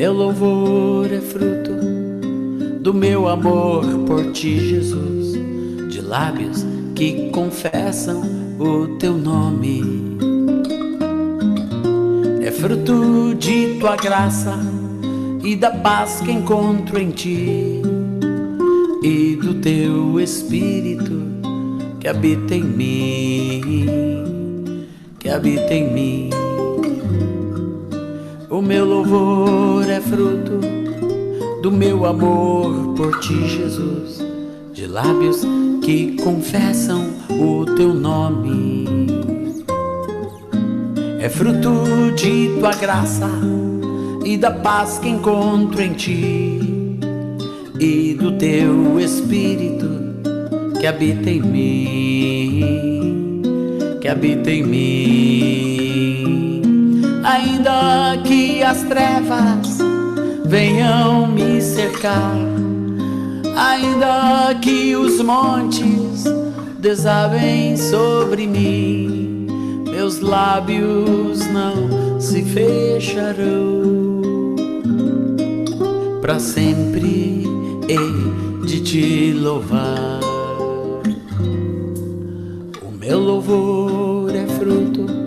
meu louvor é fruto do meu amor por ti, Jesus, de lábios que confessam o teu nome. É fruto de tua graça e da paz que encontro em ti, e do teu Espírito que habita em mim, que habita em mim. O meu louvor é fruto do meu amor por ti, Jesus, de lábios que confessam o teu nome. É fruto de tua graça e da paz que encontro em ti, e do teu Espírito que habita em mim, que habita em mim. Ainda que as trevas venham me cercar, ainda que os montes desabem sobre mim, meus lábios não se fecharão. Para sempre hei de te louvar. O meu louvor é fruto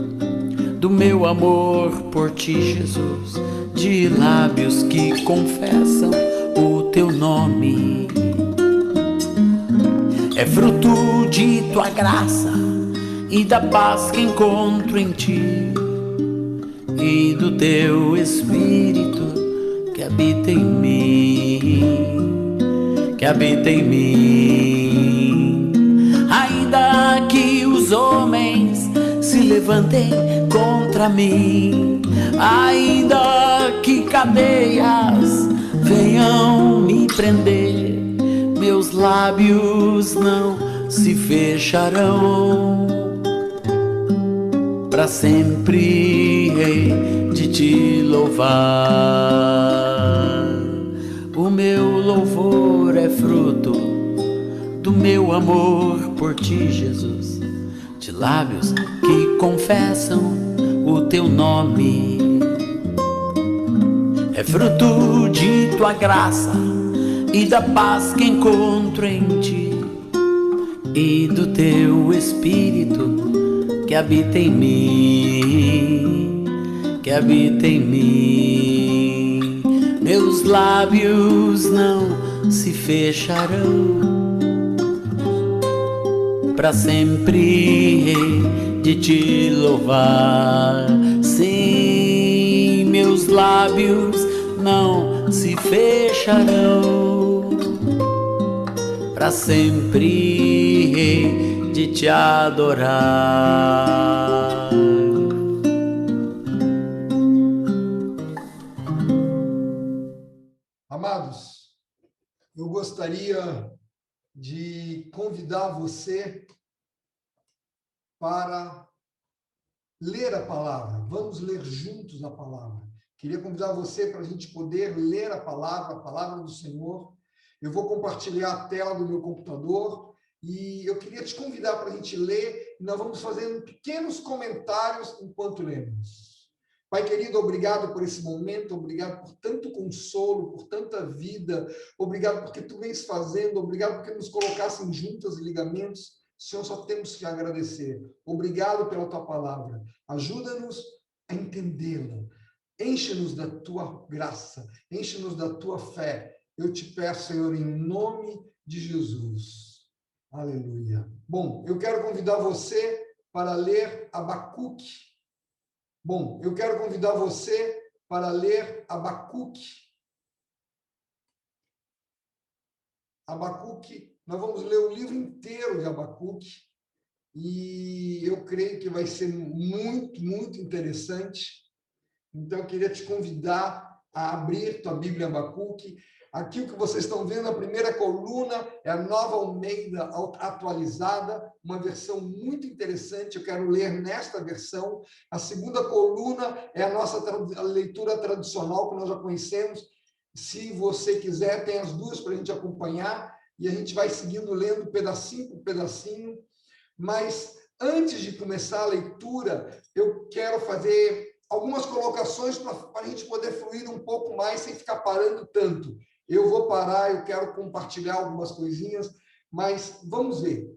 do meu amor por ti, Jesus, de lábios que confessam o teu nome. É fruto de tua graça e da paz que encontro em ti, e do teu Espírito que habita em mim, que habita em mim. Ainda que os homens se levantem contra mim, ainda que cadeias venham me prender, meus lábios não se fecharão. Para sempre hei de te louvar. O meu louvor é fruto do meu amor por ti, Jesus, de lábios que confessam o teu nome. É fruto de tua graça e da paz que encontro em ti, e do teu Espírito que habita em mim, que habita em mim. Meus lábios não se fecharão. Para sempre hei de te louvar. Sim, meus lábios não se fecharão. Para sempre hei de te adorar. Amados, eu gostaria de convidar você para ler a palavra. Vamos ler juntos a palavra. Queria convidar você para a gente poder ler a palavra do Senhor. Eu vou compartilhar a tela do meu computador e eu queria te convidar para a gente ler, e nós vamos fazendo pequenos comentários enquanto lemos. Pai querido, obrigado por esse momento, obrigado por tanto consolo, por tanta vida, obrigado porque tu vens fazendo, obrigado porque nos colocassem juntas e ligamentos. Senhor, só temos que agradecer. Obrigado pela tua palavra. Ajuda-nos a entendê-la. Enche-nos da tua graça, enche-nos da tua fé. Eu te peço, Senhor, em nome de Jesus. Aleluia. Bom, eu quero convidar você para ler Abacuque. Abacuque, nós vamos ler o livro inteiro de Abacuque e eu creio que vai ser muito, muito interessante. Então, eu queria te convidar a abrir tua Bíblia em Abacuque. Aqui o que vocês estão vendo, a primeira coluna é a Nova Almeida atualizada, uma versão muito interessante, eu quero ler nesta versão. A segunda coluna é a nossa leitura tradicional, que nós já conhecemos. Se você quiser, tem as duas para a gente acompanhar, e a gente vai seguindo, lendo pedacinho por pedacinho. Mas, antes de começar a leitura, eu quero fazer algumas colocações para a gente poder fluir um pouco mais sem ficar parando tanto. Eu vou parar, eu quero compartilhar algumas coisinhas, mas vamos ver.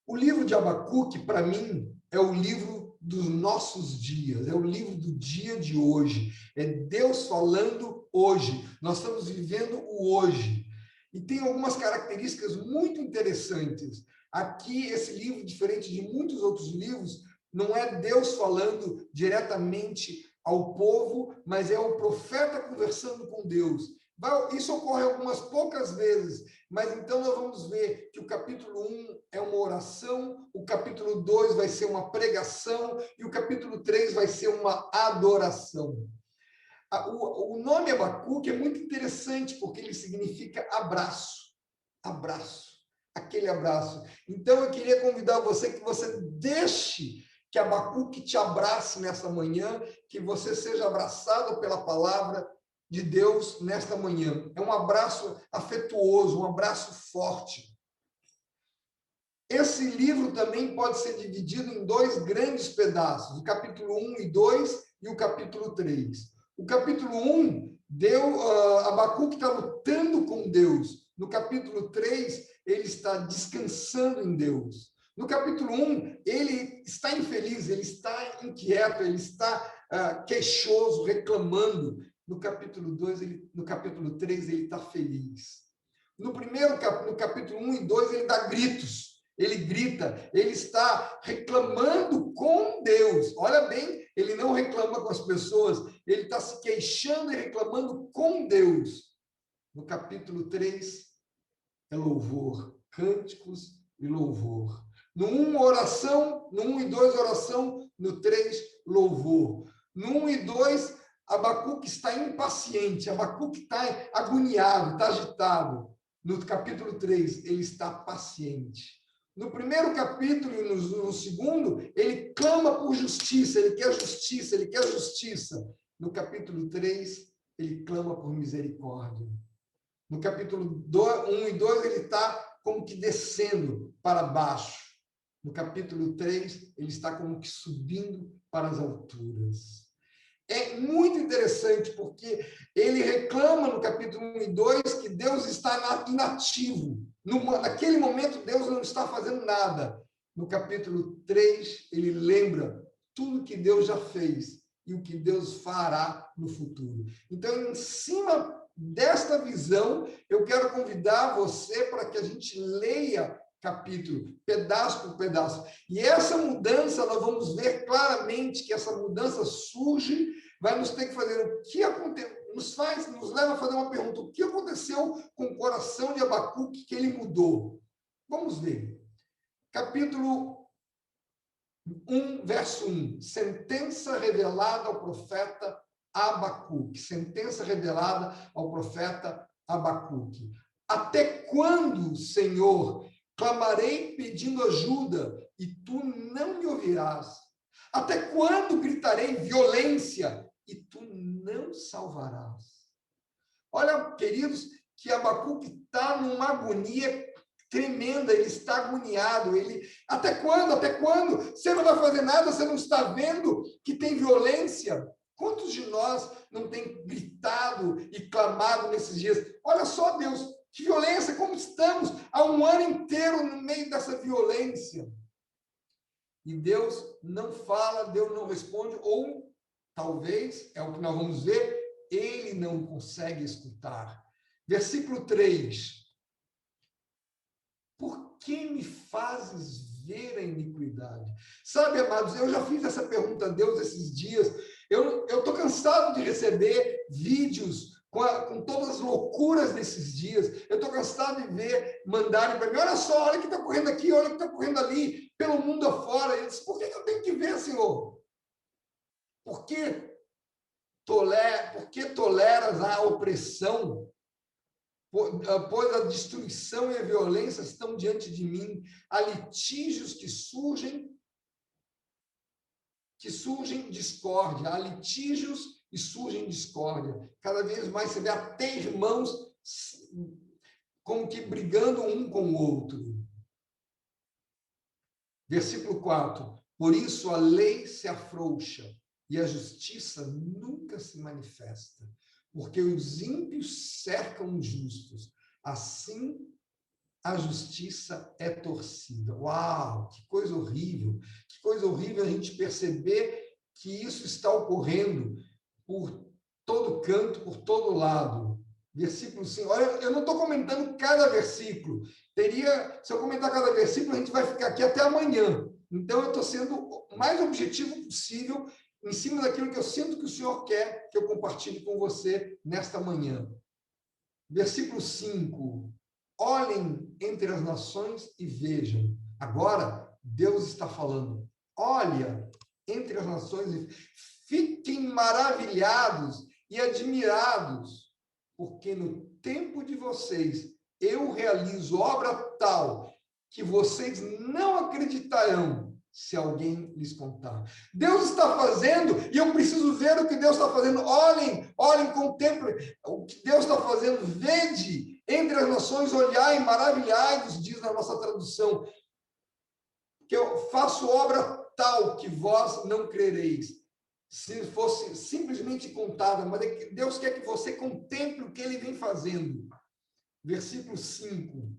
O livro de Abacuque, para mim, é o livro dos nossos dias, é o livro do dia de hoje. É Deus falando hoje. Nós estamos vivendo o hoje. E tem algumas características muito interessantes. Aqui, esse livro, diferente de muitos outros livros, não é Deus falando diretamente ao povo, mas é o profeta conversando com Deus. Isso ocorre algumas poucas vezes, mas então nós vamos ver que o capítulo 1 é uma oração, o capítulo 2 vai ser uma pregação e o capítulo 3 vai ser uma adoração. O nome Abacuque é muito interessante porque ele significa abraço, abraço, aquele abraço. Então eu queria convidar você que você deixe que Abacuque te abrace nessa manhã, que você seja abraçado pela palavra de Deus nesta manhã. É um abraço afetuoso, um abraço forte. Esse livro também pode ser dividido em dois grandes pedaços, o capítulo 1 e 2 e o capítulo 3. O capítulo 1, Abacuque está lutando com Deus. No capítulo 3, ele está descansando em Deus. No capítulo 1, ele está infeliz, ele está inquieto, ele está queixoso, reclamando. No capítulo 2, no capítulo 3, ele está feliz. No capítulo 1 e 2, ele dá gritos. Ele grita, ele está reclamando com Deus. Olha bem, ele não reclama com as pessoas, ele está se queixando e reclamando com Deus. No capítulo 3, é louvor, cânticos e louvor. No 1, oração, no 1 e 2, oração, no 3, louvor. No 1 e 2, Abacuque está impaciente, Abacuque está agoniado, está agitado. No capítulo 3, ele está paciente. No primeiro capítulo e no segundo, ele clama por justiça, ele quer justiça, ele quer justiça. No capítulo 3, ele clama por misericórdia. No capítulo 1 e 2, ele está como que descendo para baixo. No capítulo 3, ele está como que subindo para as alturas. É muito interessante, porque ele reclama no capítulo 1 e 2 que Deus está inativo. Naquele momento, Deus não está fazendo nada. No capítulo 3, ele lembra tudo que Deus já fez e o que Deus fará no futuro. Então, em cima desta visão, eu quero convidar você para que a gente leia capítulo, pedaço por pedaço. E essa mudança, nós vamos ver claramente que essa mudança surge, vai nos ter que fazer o que aconteceu, nos leva a fazer uma pergunta: o que aconteceu com o coração de Abacuque que ele mudou? Vamos ver. Capítulo 1, verso 1. Sentença revelada ao profeta Abacuque. Sentença revelada ao profeta Abacuque. Até quando, Senhor, clamarei pedindo ajuda e tu não me ouvirás? Até quando gritarei violência e tu não salvarás? Olha, queridos, que Abacuque está numa agonia tremenda, ele está agoniado. Até quando? Até quando? Você não vai fazer nada, você não está vendo que tem violência? Quantos de nós não tem gritado e clamado nesses dias? Olha só, Deus, que violência, como estamos há um ano inteiro no meio dessa violência. E Deus não fala, Deus não responde, ou talvez, é o que nós vamos ver, ele não consegue escutar. Versículo 3. Por que me fazes ver a iniquidade? Sabe, amados, eu já fiz essa pergunta a Deus esses dias. Eu estou cansado de receber vídeos com todas as loucuras desses dias. Eu estou cansado de ver, mandarem para mim: olha só, olha o que está correndo aqui, olha o que está correndo ali, pelo mundo afora. Eu disse: por que eu tenho que ver, Senhor? Por que toleras a opressão? Pois a destruição e a violência estão diante de mim. Há litígios que surgem discórdia. Há litígios e surgem discórdia. Cada vez mais você vê até irmãos como que brigando um com o outro. Versículo 4. Por isso a lei se afrouxa e a justiça nunca se manifesta, porque os ímpios cercam os justos. Assim, a justiça é torcida. Uau, que coisa horrível! Que coisa horrível a gente perceber que isso está ocorrendo por todo canto, por todo lado. Versículo 5. Olha, eu não estou comentando cada versículo. Se eu comentar cada versículo, a gente vai ficar aqui até amanhã. Então, eu estou sendo o mais objetivo possível em cima daquilo que eu sinto que o Senhor quer que eu compartilhe com você nesta manhã. Versículo 5. Olhem entre as nações e vejam. Agora, Deus está falando. Olha entre as nações e fiquem maravilhados e admirados, porque no tempo de vocês eu realizo obra tal que vocês não acreditarão se alguém lhes contar. Deus está fazendo e eu preciso ver o que Deus está fazendo. Olhem, contemplem o que Deus está fazendo. Vede entre as nações, olhai, maravilhai-vos, diz na nossa tradução, que eu faço obra tal que vós não crereis. Se fosse simplesmente contada, mas Deus quer que você contemple o que ele vem fazendo. Versículo 5,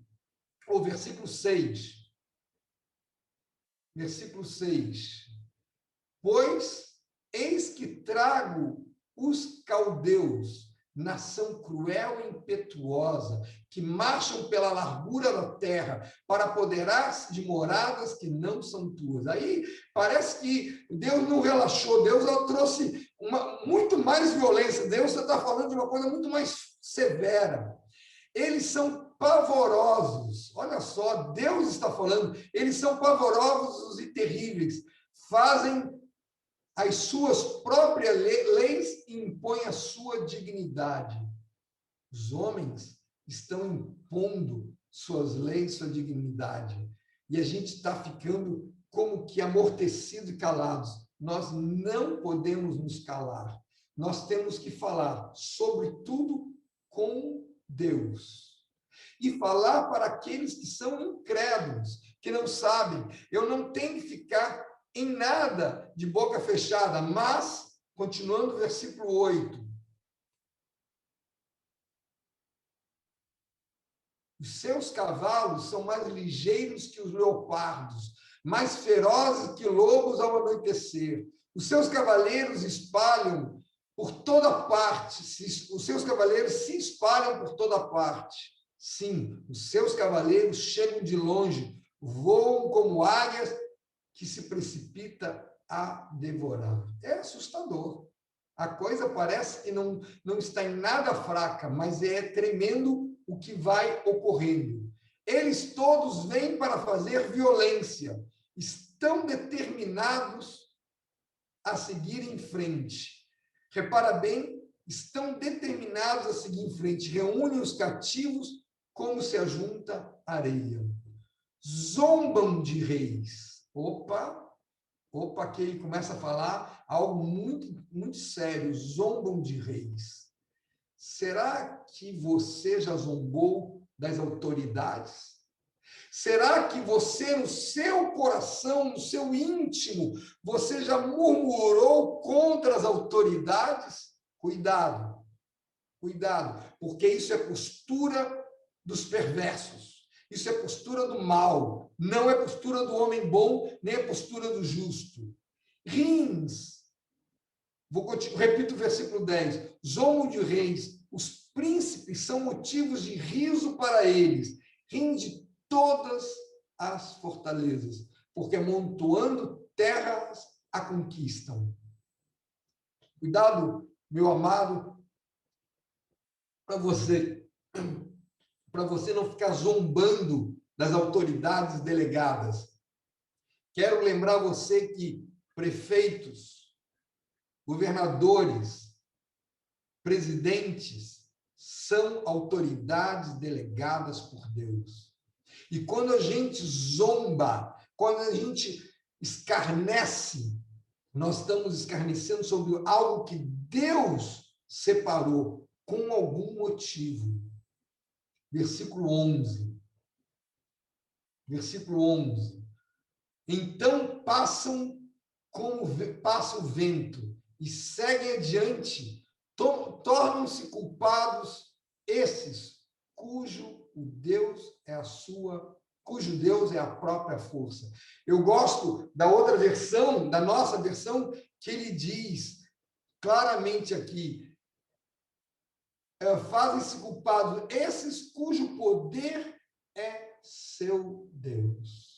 ou versículo 6. Versículo 6. Pois eis que trago os caldeus, nação cruel e impetuosa, que marcham pela largura da terra, para apoderar-se de moradas que não são tuas. Aí parece que Deus não relaxou, Deus trouxe muito mais violência, Deus está falando de uma coisa muito mais severa. Eles são pavorosos, olha só, Deus está falando, eles são pavorosos e terríveis, fazem as suas próprias leis e impõem a sua dignidade. Os homens estão impondo suas leis, sua dignidade. E a gente está ficando como que amortecido e calados. Nós não podemos nos calar. Nós temos que falar, sobretudo, com Deus. E falar para aqueles que são incrédulos, que não sabem. Eu não tenho que ficar em nada de boca fechada, mas, continuando o versículo 8, os seus cavalos são mais ligeiros que os leopardos, mais ferozes que lobos ao anoitecer. Os seus cavaleiros espalham por toda parte, os seus cavaleiros se espalham por toda parte. Sim, os seus cavaleiros chegam de longe, voam como águias que se precipita a devorar. É assustador. A coisa parece que não está em nada fraca, mas é tremendo o que vai ocorrendo. Eles todos vêm para fazer violência, estão determinados a seguir em frente. Repara bem, estão determinados a seguir em frente, reúnem os cativos como se ajunta areia. Zombam de reis. Opa, que ele começa a falar algo muito, muito sério. Zombam de reis. Será que você já zombou das autoridades? Será que você, no seu coração, no seu íntimo, você já murmurou contra as autoridades? Cuidado, porque isso é postura dos perversos. Isso é postura do mal, não é postura do homem bom, nem é postura do justo. Rins, repito o versículo 10, zombam de reis, os príncipes são motivos de riso para eles, riem de todas as fortalezas, porque amontoando terras a conquistam. Cuidado, meu amado, para você não ficar zombando das autoridades delegadas. Quero lembrar você que prefeitos, governadores, presidentes são autoridades delegadas por Deus. E quando a gente zomba, quando a gente escarnece, nós estamos escarnecendo sobre algo que Deus separou com algum motivo. Versículo 11. Versículo 11. Então passam como passa o vento e seguem adiante, tornam-se culpados esses cujo Deus é a própria força. Eu gosto da outra versão, da nossa versão, que ele diz claramente aqui, fazem-se culpados esses cujo poder é seu Deus.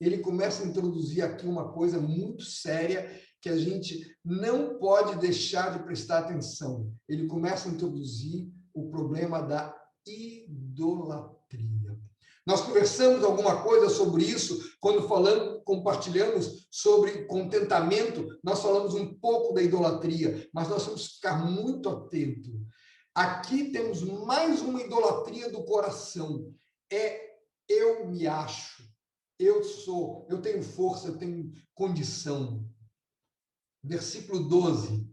Ele começa a introduzir aqui uma coisa muito séria que a gente não pode deixar de prestar atenção. Ele começa a introduzir o problema da idolatria. Nós conversamos alguma coisa sobre isso quando compartilhamos sobre contentamento. Nós falamos um pouco da idolatria, mas nós temos que ficar muito atento. Aqui temos mais uma idolatria do coração. Eu me acho. Eu tenho força, eu tenho condição. Versículo 12.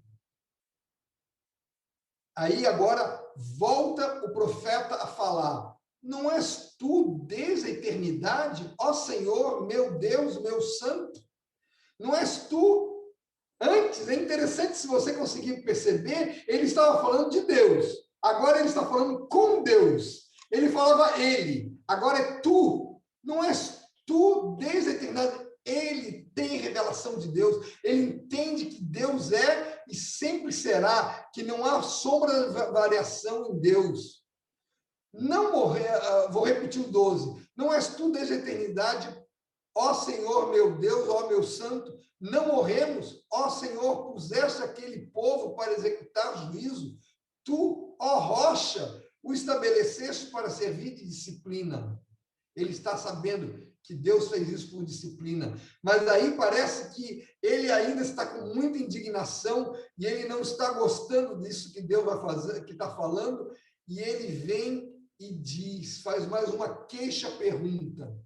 Aí agora volta o profeta a falar: não és tu desde a eternidade, ó Senhor, meu Deus, meu santo? Não és tu? Antes, é interessante se você conseguir perceber, ele estava falando de Deus. Agora ele está falando com Deus. Ele falava ele. Agora é tu. Não és tu desde a eternidade. Ele tem revelação de Deus. Ele entende que Deus é e sempre será, que não há sombra de variação em Deus. Não morrer, vou repetir o 12. Não és tu desde a eternidade, ó Senhor, meu Deus, ó meu santo, não morremos, ó Senhor, puseste aquele povo para executar juízo. Tu, ó rocha, o estabeleceste para servir de disciplina. Ele está sabendo que Deus fez isso por disciplina. Mas aí parece que ele ainda está com muita indignação e ele não está gostando disso que Deus vai fazer, que está falando, e ele vem e diz, faz mais uma queixa-pergunta.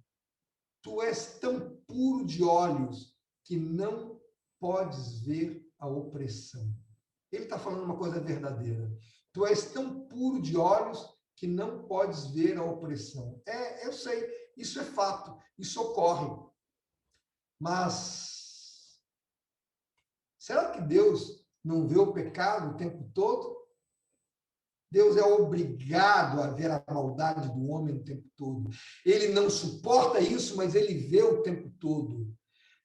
Tu és tão puro de olhos que não podes ver a opressão. Ele está falando uma coisa verdadeira. Tu és tão puro de olhos que não podes ver a opressão. Eu sei, isso é fato, isso ocorre. Mas será que Deus não vê o pecado o tempo todo? Deus é obrigado a ver a maldade do homem o tempo todo. Ele não suporta isso, mas ele vê o tempo todo.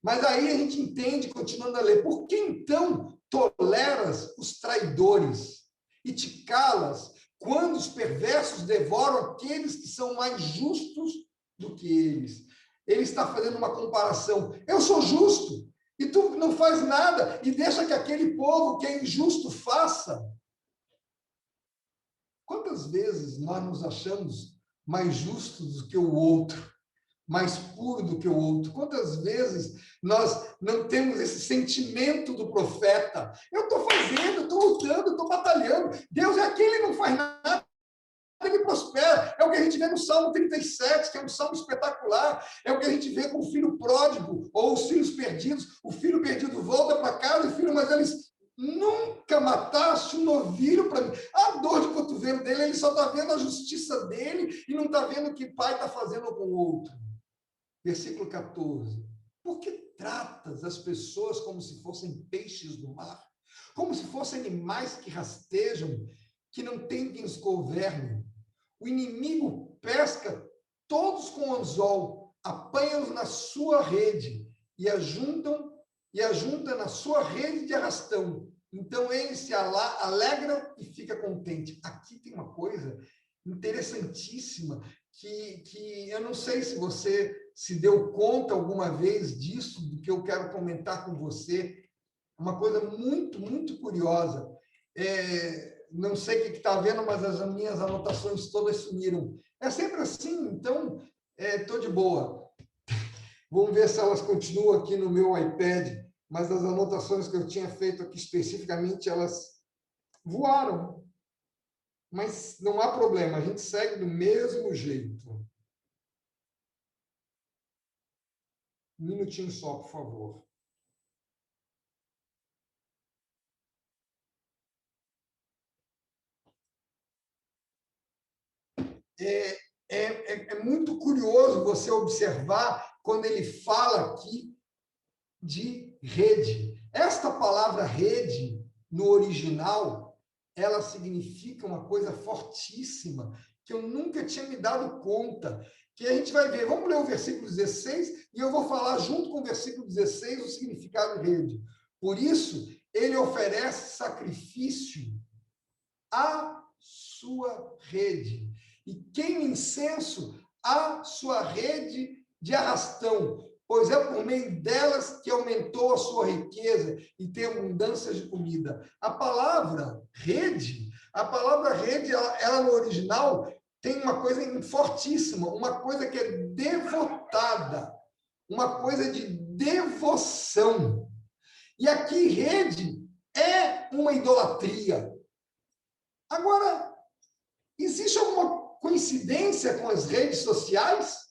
Mas aí a gente entende, continuando a ler, por que então toleras os traidores e te calas quando os perversos devoram aqueles que são mais justos do que eles? Ele está fazendo uma comparação. Eu sou justo e tu não faz nada e deixa que aquele povo que é injusto faça. Quantas vezes nós nos achamos mais justos do que o outro, mais puro do que o outro? Quantas vezes nós não temos esse sentimento do profeta? Eu estou fazendo, estou lutando, estou batalhando. Deus é aquele que não faz nada, ele prospera. É o que a gente vê no Salmo 37, que é um salmo espetacular. É o que a gente vê com o filho pródigo ou os filhos perdidos. O filho perdido volta para casa, o filho, mas eles nunca mataste um novilho para mim. A dor de cotovelo dele, ele só está vendo a justiça dele e não está vendo o que o pai está fazendo com o outro. Versículo 14. Por que tratas as pessoas como se fossem peixes do mar? Como se fossem animais que rastejam, que não tem quem os governe? O inimigo pesca todos com anzol, apanha-os na sua rede e ajunta na sua rede de arrastão. Então ele se alegra e fica contente. Aqui tem uma coisa interessantíssima que eu não sei se você se deu conta alguma vez disso, do que eu quero comentar com você. Uma coisa muito, muito curiosa. Não sei o que está vendo, mas as minhas anotações todas sumiram. É sempre assim, então estou de boa. Vamos ver se elas continuam aqui no meu iPad, mas as anotações que eu tinha feito aqui especificamente, elas voaram. Mas não há problema, a gente segue do mesmo jeito. Um minutinho só, por favor. É muito curioso você observar quando ele fala aqui de rede. Esta palavra rede, no original, ela significa uma coisa fortíssima, que eu nunca tinha me dado conta, que a gente vai ver. Vamos ler o versículo 16, e eu vou falar junto com o versículo 16 o significado de rede. Por isso, ele oferece sacrifício à sua rede, e queima incenso à sua rede de arrastão, pois é por meio delas que aumentou a sua riqueza e tem abundância de comida. A palavra rede, ela no original tem uma coisa fortíssima, uma coisa que é devotada, uma coisa de devoção. E aqui rede é uma idolatria. Agora, existe alguma coincidência com as redes sociais?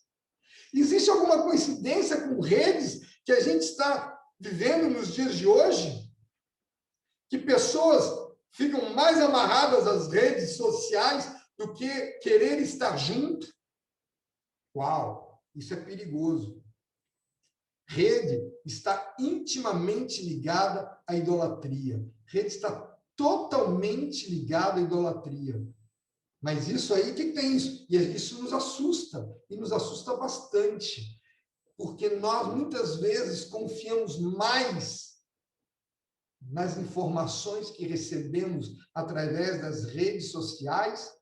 Existe alguma coincidência com redes que a gente está vivendo nos dias de hoje? Que pessoas ficam mais amarradas às redes sociais do que querer estar junto? Uau, isso é perigoso. Rede está intimamente ligada à idolatria. Rede está totalmente ligada à idolatria. Mas isso aí, o que tem isso? E isso nos assusta, e nos assusta bastante, porque nós muitas vezes confiamos mais nas informações que recebemos através das redes sociais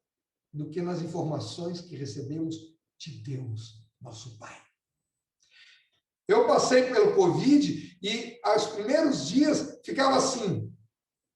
do que nas informações que recebemos de Deus, nosso Pai. Eu passei pelo Covid e, aos primeiros dias, ficava assim,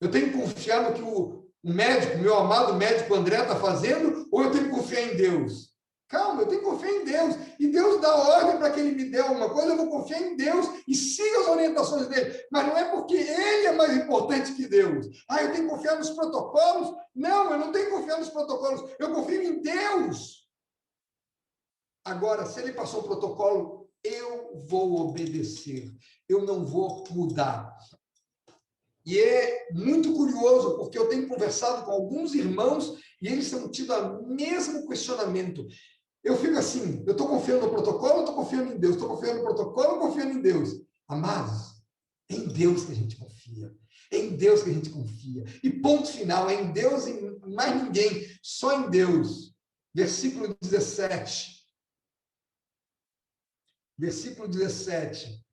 eu tenho que confiar no que o médico, meu amado médico André está fazendo, ou eu tenho que confiar em Deus? Calma, eu tenho que confiar em Deus. E Deus dá ordem para que ele me dê alguma coisa, eu vou confiar em Deus e siga as orientações dele. Mas não é porque ele é mais importante que Deus. Eu tenho que confiar nos protocolos? Não, eu não tenho que confiar nos protocolos. Eu confio em Deus. Agora, se ele passou o protocolo, eu vou obedecer. Eu não vou mudar. E é muito curioso, porque eu tenho conversado com alguns irmãos e eles têm tido o mesmo questionamento. Eu fico assim, eu estou confiando no protocolo, eu estou confiando em Deus, estou confiando no protocolo, confiando em Deus. Amados, é em Deus que a gente confia. É em Deus que a gente confia. E ponto final, é em Deus e mais ninguém, só em Deus. Versículo 17. Versículo 17.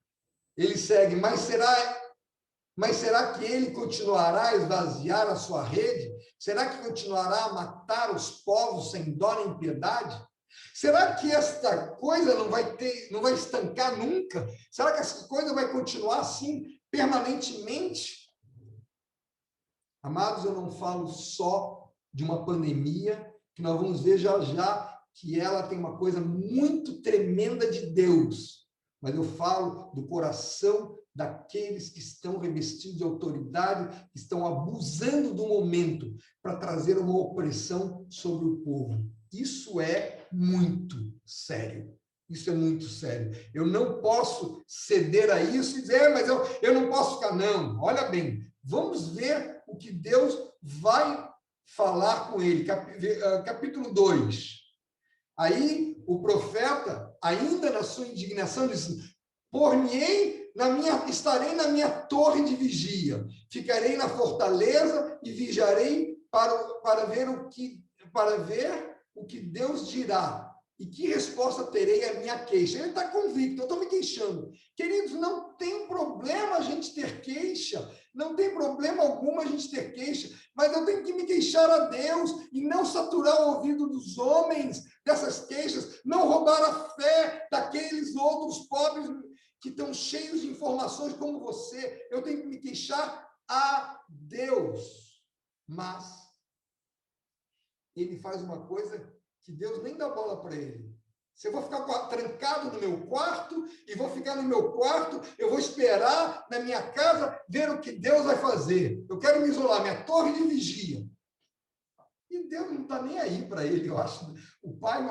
Ele segue, mas será que ele continuará a esvaziar a sua rede? Será que continuará a matar os povos sem dó nem piedade? Será que esta coisa não vai estancar nunca? Será que essa coisa vai continuar assim permanentemente? Amados, eu não falo só de uma pandemia, que nós vamos ver já já que ela tem uma coisa muito tremenda de Deus, mas eu falo do coração daqueles que estão revestidos de autoridade, que estão abusando do momento para trazer uma opressão sobre o povo. Isso é muito sério. Isso é muito sério. Eu não posso ceder a isso e dizer, mas eu não posso ficar. Não, olha bem, vamos ver o que Deus vai falar com ele. Capítulo 2. Aí o profeta, ainda na sua indignação, disse, estarei na minha torre de vigia, ficarei na fortaleza e vigiarei para ver o que Deus dirá e que resposta terei à minha queixa. Ele está convicto, eu estou me queixando. Queridos, não tem problema a gente ter queixa, não tem problema algum a gente ter queixa, mas eu tenho que me queixar a Deus e não saturar o ouvido dos homens dessas queixas, não roubar a fé daqueles outros pobres que estão cheios de informações como você. Eu tenho que me queixar a Deus. Mas ele faz uma coisa que Deus nem dá bola para ele. Se eu vou ficar trancado no meu quarto, e vou ficar no meu quarto, eu vou esperar na minha casa ver o que Deus vai fazer. Eu quero me isolar, minha torre de vigia. E Deus não está nem aí para ele, eu acho. O pai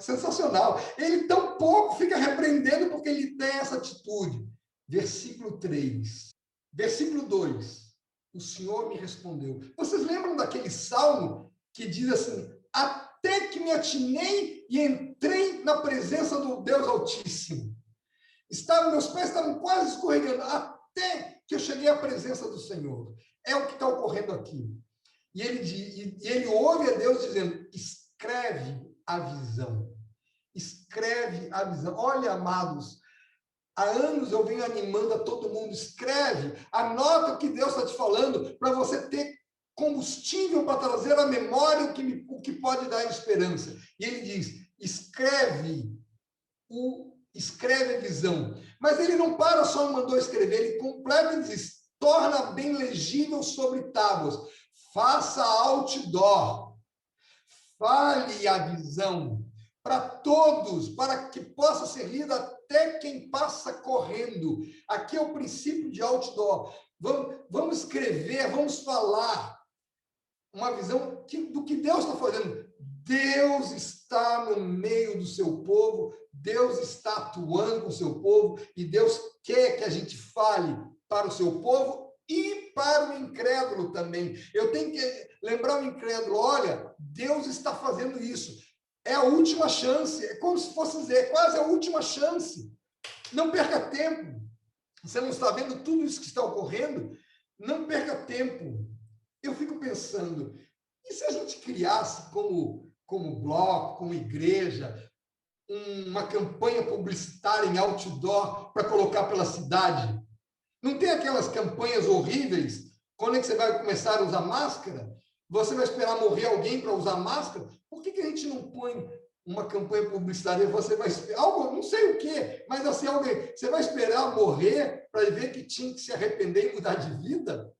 sensacional. Ele tão pouco fica repreendendo porque ele tem essa atitude. Versículo 3. Versículo 2. O Senhor me respondeu. Vocês lembram daquele salmo que diz assim, até que me atinei e entrei na presença do Deus Altíssimo. Meus pés estavam quase escorregando, até que eu cheguei à presença do Senhor. É o que está ocorrendo aqui. E ele ouve a Deus dizendo, escreve a visão. Escreve a visão. Olha, amados, há anos eu venho animando a todo mundo, escreve, anota o que Deus está te falando, para você ter combustível para trazer à memória o que pode dar esperança. E ele diz, escreve a visão. Mas ele não para só mandou escrever, ele completa e diz, torna bem legível sobre tábuas, faça outdoor, fale a visão para todos, para que possa ser lida até quem passa correndo. Aqui é o princípio de outdoor. Vamos escrever, vamos falar uma visão do que Deus está fazendo. Deus está no meio do seu povo, Deus está atuando com o seu povo, e Deus quer que a gente fale para o seu povo e para o incrédulo também. Eu tenho que lembrar o incrédulo, olha, Deus está fazendo isso. É a última chance, é como se fosse dizer, quase a última chance. Não perca tempo. Você não está vendo tudo isso que está ocorrendo? Não perca tempo. Eu fico pensando, e se a gente criasse como bloco, como igreja, uma campanha publicitária em outdoor para colocar pela cidade? Não tem aquelas campanhas horríveis? Quando é que você vai começar a usar máscara? Você vai esperar morrer alguém para usar máscara? Por que a gente não põe uma campanha publicitária? Você vai esperar, algo, não sei o quê, mas assim, alguém, você vai esperar morrer para ver que tinha que se arrepender e mudar de vida?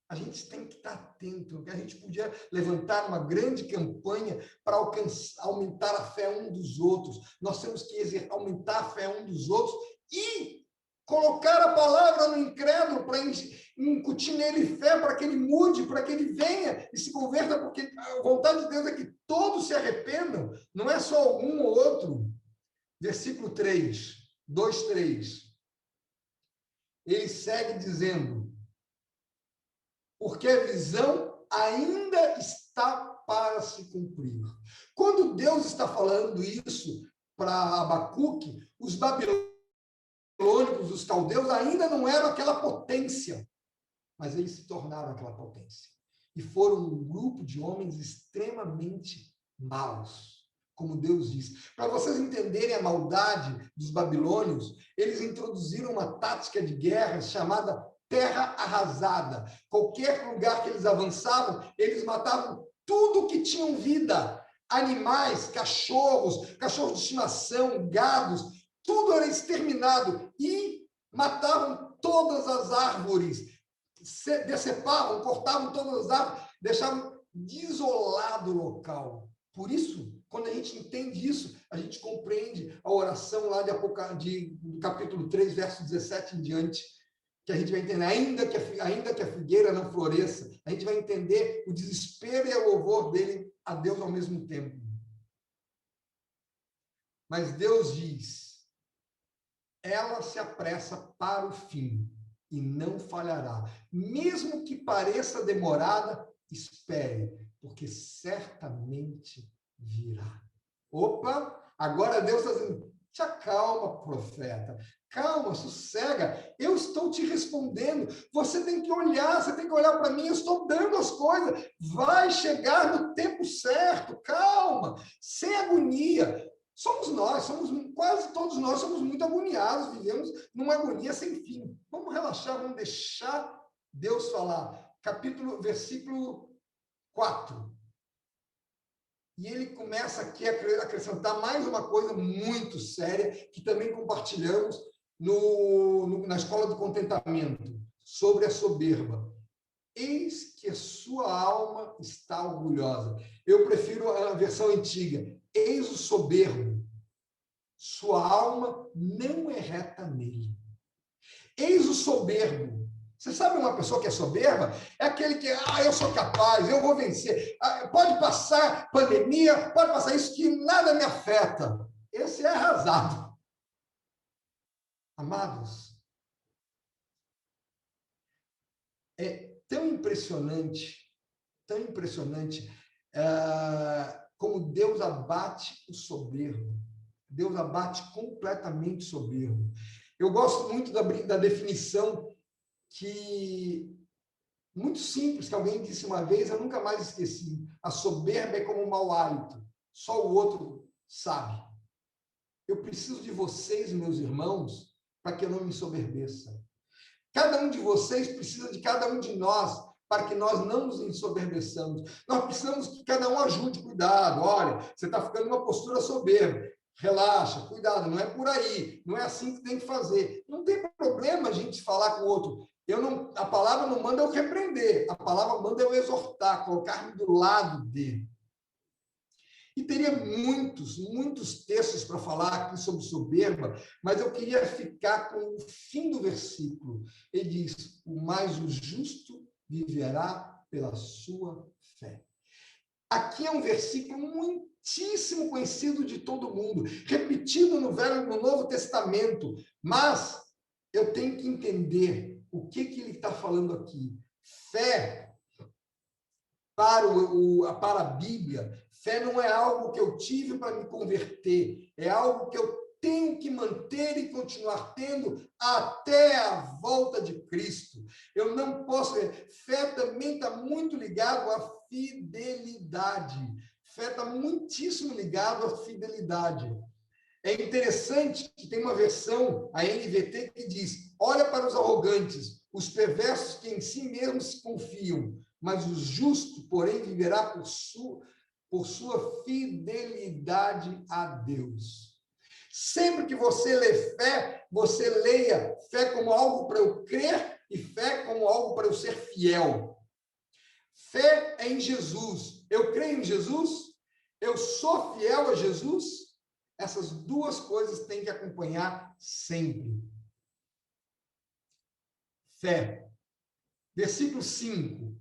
A gente tem que estar atento. A gente podia levantar uma grande campanha para aumentar a fé um dos outros. Nós temos que aumentar a fé um dos outros e colocar a palavra no incrédulo para incutir nele fé, para que ele mude, para que ele venha e se converta, porque a vontade de Deus é que todos se arrependam, não é só um ou outro. Versículo 3, 2, 3. Ele segue dizendo, porque a visão ainda está para se cumprir. Quando Deus está falando isso para Abacuque, os babilônicos, os caldeus, ainda não eram aquela potência, mas eles se tornaram aquela potência. E foram um grupo de homens extremamente maus, como Deus diz. Para vocês entenderem a maldade dos babilônios, eles introduziram uma tática de guerra chamada terra arrasada. Qualquer lugar que eles avançavam, eles matavam tudo que tinham vida. Animais, cachorros de estimação, gados, tudo era exterminado e matavam todas as árvores, decepavam, cortavam todas as árvores, deixavam desolado o local. Por isso, quando a gente entende isso, a gente compreende a oração lá do capítulo 3, verso 17 em diante, que a gente vai entender, ainda que a figueira não floresça, a gente vai entender o desespero e o louvor dele a Deus ao mesmo tempo. Mas Deus diz, ela se apressa para o fim e não falhará. Mesmo que pareça demorada, espere, porque certamente virá. Opa, agora Deus está dizendo, te acalma, profeta. Calma, sossega. Eu estou te respondendo. Você tem que olhar para mim. Eu estou dando as coisas. Vai chegar no tempo certo. Calma, sem agonia. Quase todos nós somos muito agoniados, vivemos numa agonia sem fim. Vamos relaxar, vamos deixar Deus falar. Versículo 4. E ele começa aqui a acrescentar mais uma coisa muito séria, que também compartilhamos na Escola do Contentamento, sobre a soberba. Eis que a sua alma está orgulhosa. Eu prefiro a versão antiga. Eis o soberbo. Sua alma não é reta nele. Eis o soberbo. Você sabe uma pessoa que é soberba? É aquele que, eu sou capaz, eu vou vencer. Pode passar pandemia, pode passar isso, que nada me afeta. Esse é arrasado. Amados, é tão impressionante como Deus abate o soberbo. Deus abate completamente soberbo. Eu gosto muito da definição muito simples, que alguém disse uma vez, eu nunca mais esqueci. A soberba é como um mau hálito. Só o outro sabe. Eu preciso de vocês, meus irmãos, para que eu não me ensoberbeça. Cada um de vocês precisa de cada um de nós, para que nós não nos ensoberbeçamos. Nós precisamos que cada um ajude, cuidado. Olha, você está ficando numa postura soberba. Relaxa, cuidado, não é por aí. Não é assim que tem que fazer. Não tem problema a gente falar com o outro. A palavra não manda eu repreender. A palavra manda eu exortar, colocar-me do lado dele. E teria muitos textos para falar aqui sobre soberba, mas eu queria ficar com o fim do versículo. Ele diz: mas o justo viverá pela sua fé. Aqui é um versículo muitíssimo conhecido de todo mundo, repetido no Novo Testamento, mas eu tenho que entender o que ele está falando aqui. Fé, para a Bíblia, fé não é algo que eu tive para me converter, é algo que eu tenho que manter e continuar tendo até a volta de Cristo. Eu não posso... Fé também está muito ligado à fidelidade. Fé está muitíssimo ligado à fidelidade. É interessante que tem uma versão, a NVT, que diz: olha para os arrogantes, os perversos que em si mesmos se confiam, mas o justo, porém, viverá por sua fidelidade a Deus. Sempre que você lê fé, você leia fé como algo para eu crer e fé como algo para eu ser fiel. Fé é em Jesus. Eu creio em Jesus? Eu sou fiel a Jesus? Essas duas coisas têm que acompanhar sempre. Fé. Versículo 5.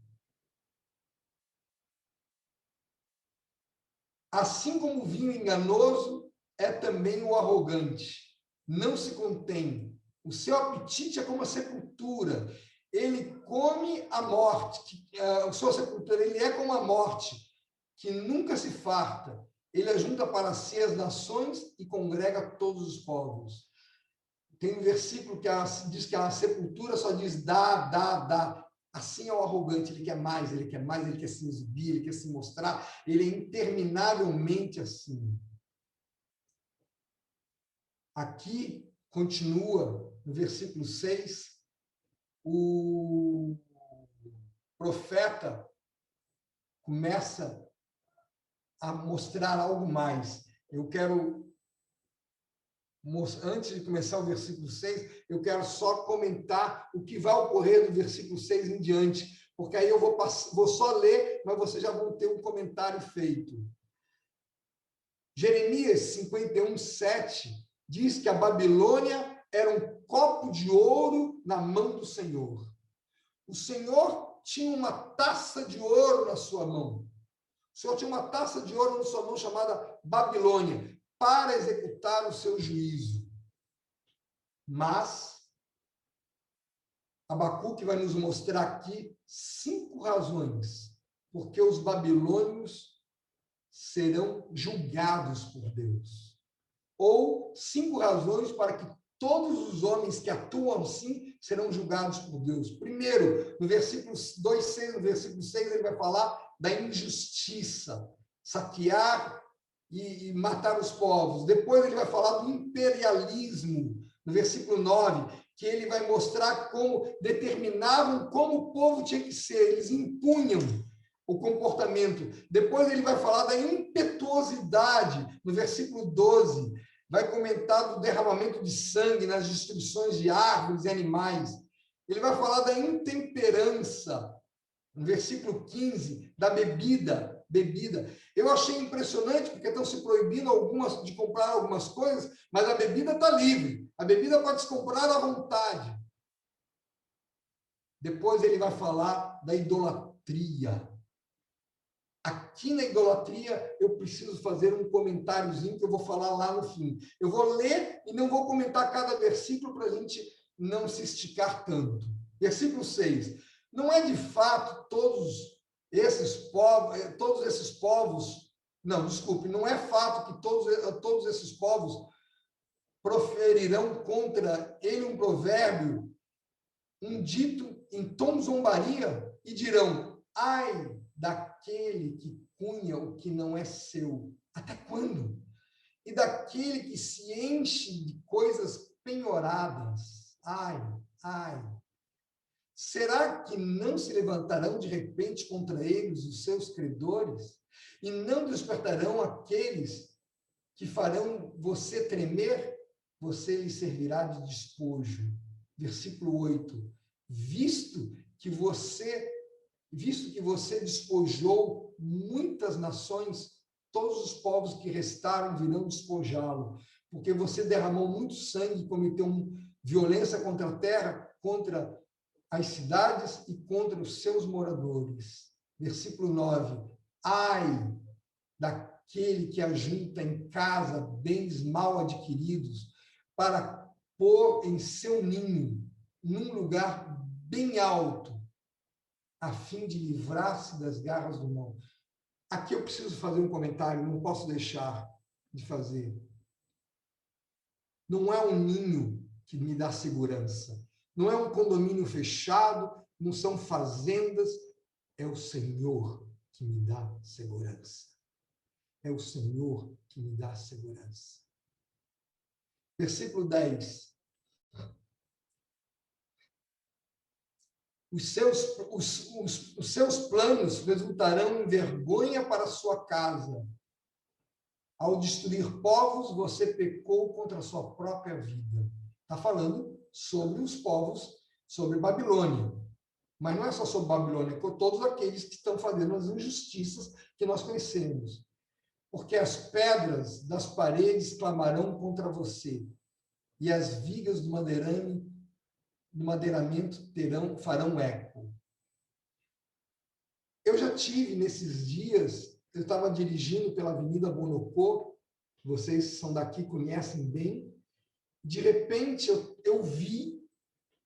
Assim como o vinho enganoso é também o arrogante. Não se contém. O seu apetite é como a sepultura. Ele come a morte. A sua sepultura, ele é como a morte, que nunca se farta. Ele ajunta para si as nações e congrega todos os povos. Tem um versículo que diz que a sepultura só diz dá, dá, dá. Assim é o arrogante, ele quer mais, ele quer mais, ele quer se exibir, ele quer se mostrar, ele é interminavelmente assim. Aqui, continua, no versículo 6, o profeta começa a mostrar algo mais. Eu quero, antes de começar o versículo 6, eu quero só comentar o que vai ocorrer do versículo 6 em diante, porque aí eu vou só ler, mas vocês já vão ter um comentário feito. Jeremias 51, 7 diz que a Babilônia era um copo de ouro na mão do Senhor. O Senhor tinha uma taça de ouro na sua mão. O Senhor tinha uma taça de ouro na sua mão chamada Babilônia, para executar o seu juízo. Mas Abacuque vai nos mostrar aqui 5 razões porque os babilônios serão julgados por Deus. Ou 5 razões para que todos os homens que atuam assim serão julgados por Deus. Primeiro, no versículo 2:6, no versículo 6, ele vai falar da injustiça, saquear e matar os povos. Depois ele vai falar do imperialismo, no versículo 9, que ele vai mostrar como determinavam como o povo tinha que ser, eles impunham o comportamento. Depois ele vai falar da impetuosidade, no versículo 12, vai comentar do derramamento de sangue nas destruições de árvores e animais. Ele vai falar da intemperança, no versículo 15, da bebida. Eu achei impressionante, porque estão se proibindo de comprar algumas coisas, mas a bebida está livre. A bebida pode se comprar à vontade. Depois ele vai falar da idolatria. Aqui na idolatria, eu preciso fazer um comentáriozinho que eu vou falar lá no fim. Eu vou ler e não vou comentar cada versículo para a gente não se esticar tanto. Versículo 6. Não é de fato todos esses povos Não, desculpe, não é fato que todos esses povos proferirão contra ele um provérbio, um dito em tom de zombaria, e dirão: ai daquele que cunha o que não é seu. Até quando? E daquele que se enche de coisas penhoradas. Ai, ai. Será que não se levantarão de repente contra eles os seus credores? E não despertarão aqueles que farão você tremer? Você lhe servirá de despojo. Versículo 8. Visto que você despojou muitas nações, todos os povos que restaram virão despojá-lo, porque você derramou muito sangue e cometeu violência contra a terra, contra as cidades e contra os seus moradores. Versículo 9. Ai daquele que ajunta em casa bens mal adquiridos para pôr em seu ninho, num lugar bem alto, a fim de livrar-se das garras do mal. Aqui eu preciso fazer um comentário, não posso deixar de fazer. Não é um ninho que me dá segurança. Não é um condomínio fechado, não são fazendas. É o Senhor que me dá segurança. É o Senhor que me dá segurança. Versículo 10. Os seus planos resultarão em vergonha para a sua casa. Ao destruir povos, você pecou contra a sua própria vida. Está falando sobre os povos, sobre Babilônia. Mas não é só sobre Babilônia, é com todos aqueles que estão fazendo as injustiças que nós conhecemos. Porque as pedras das paredes clamarão contra você, e as vigas do madeiramento farão eco. Eu já tive nesses dias, eu estava dirigindo pela Avenida Bonocô, vocês são daqui, conhecem bem, de repente eu vi,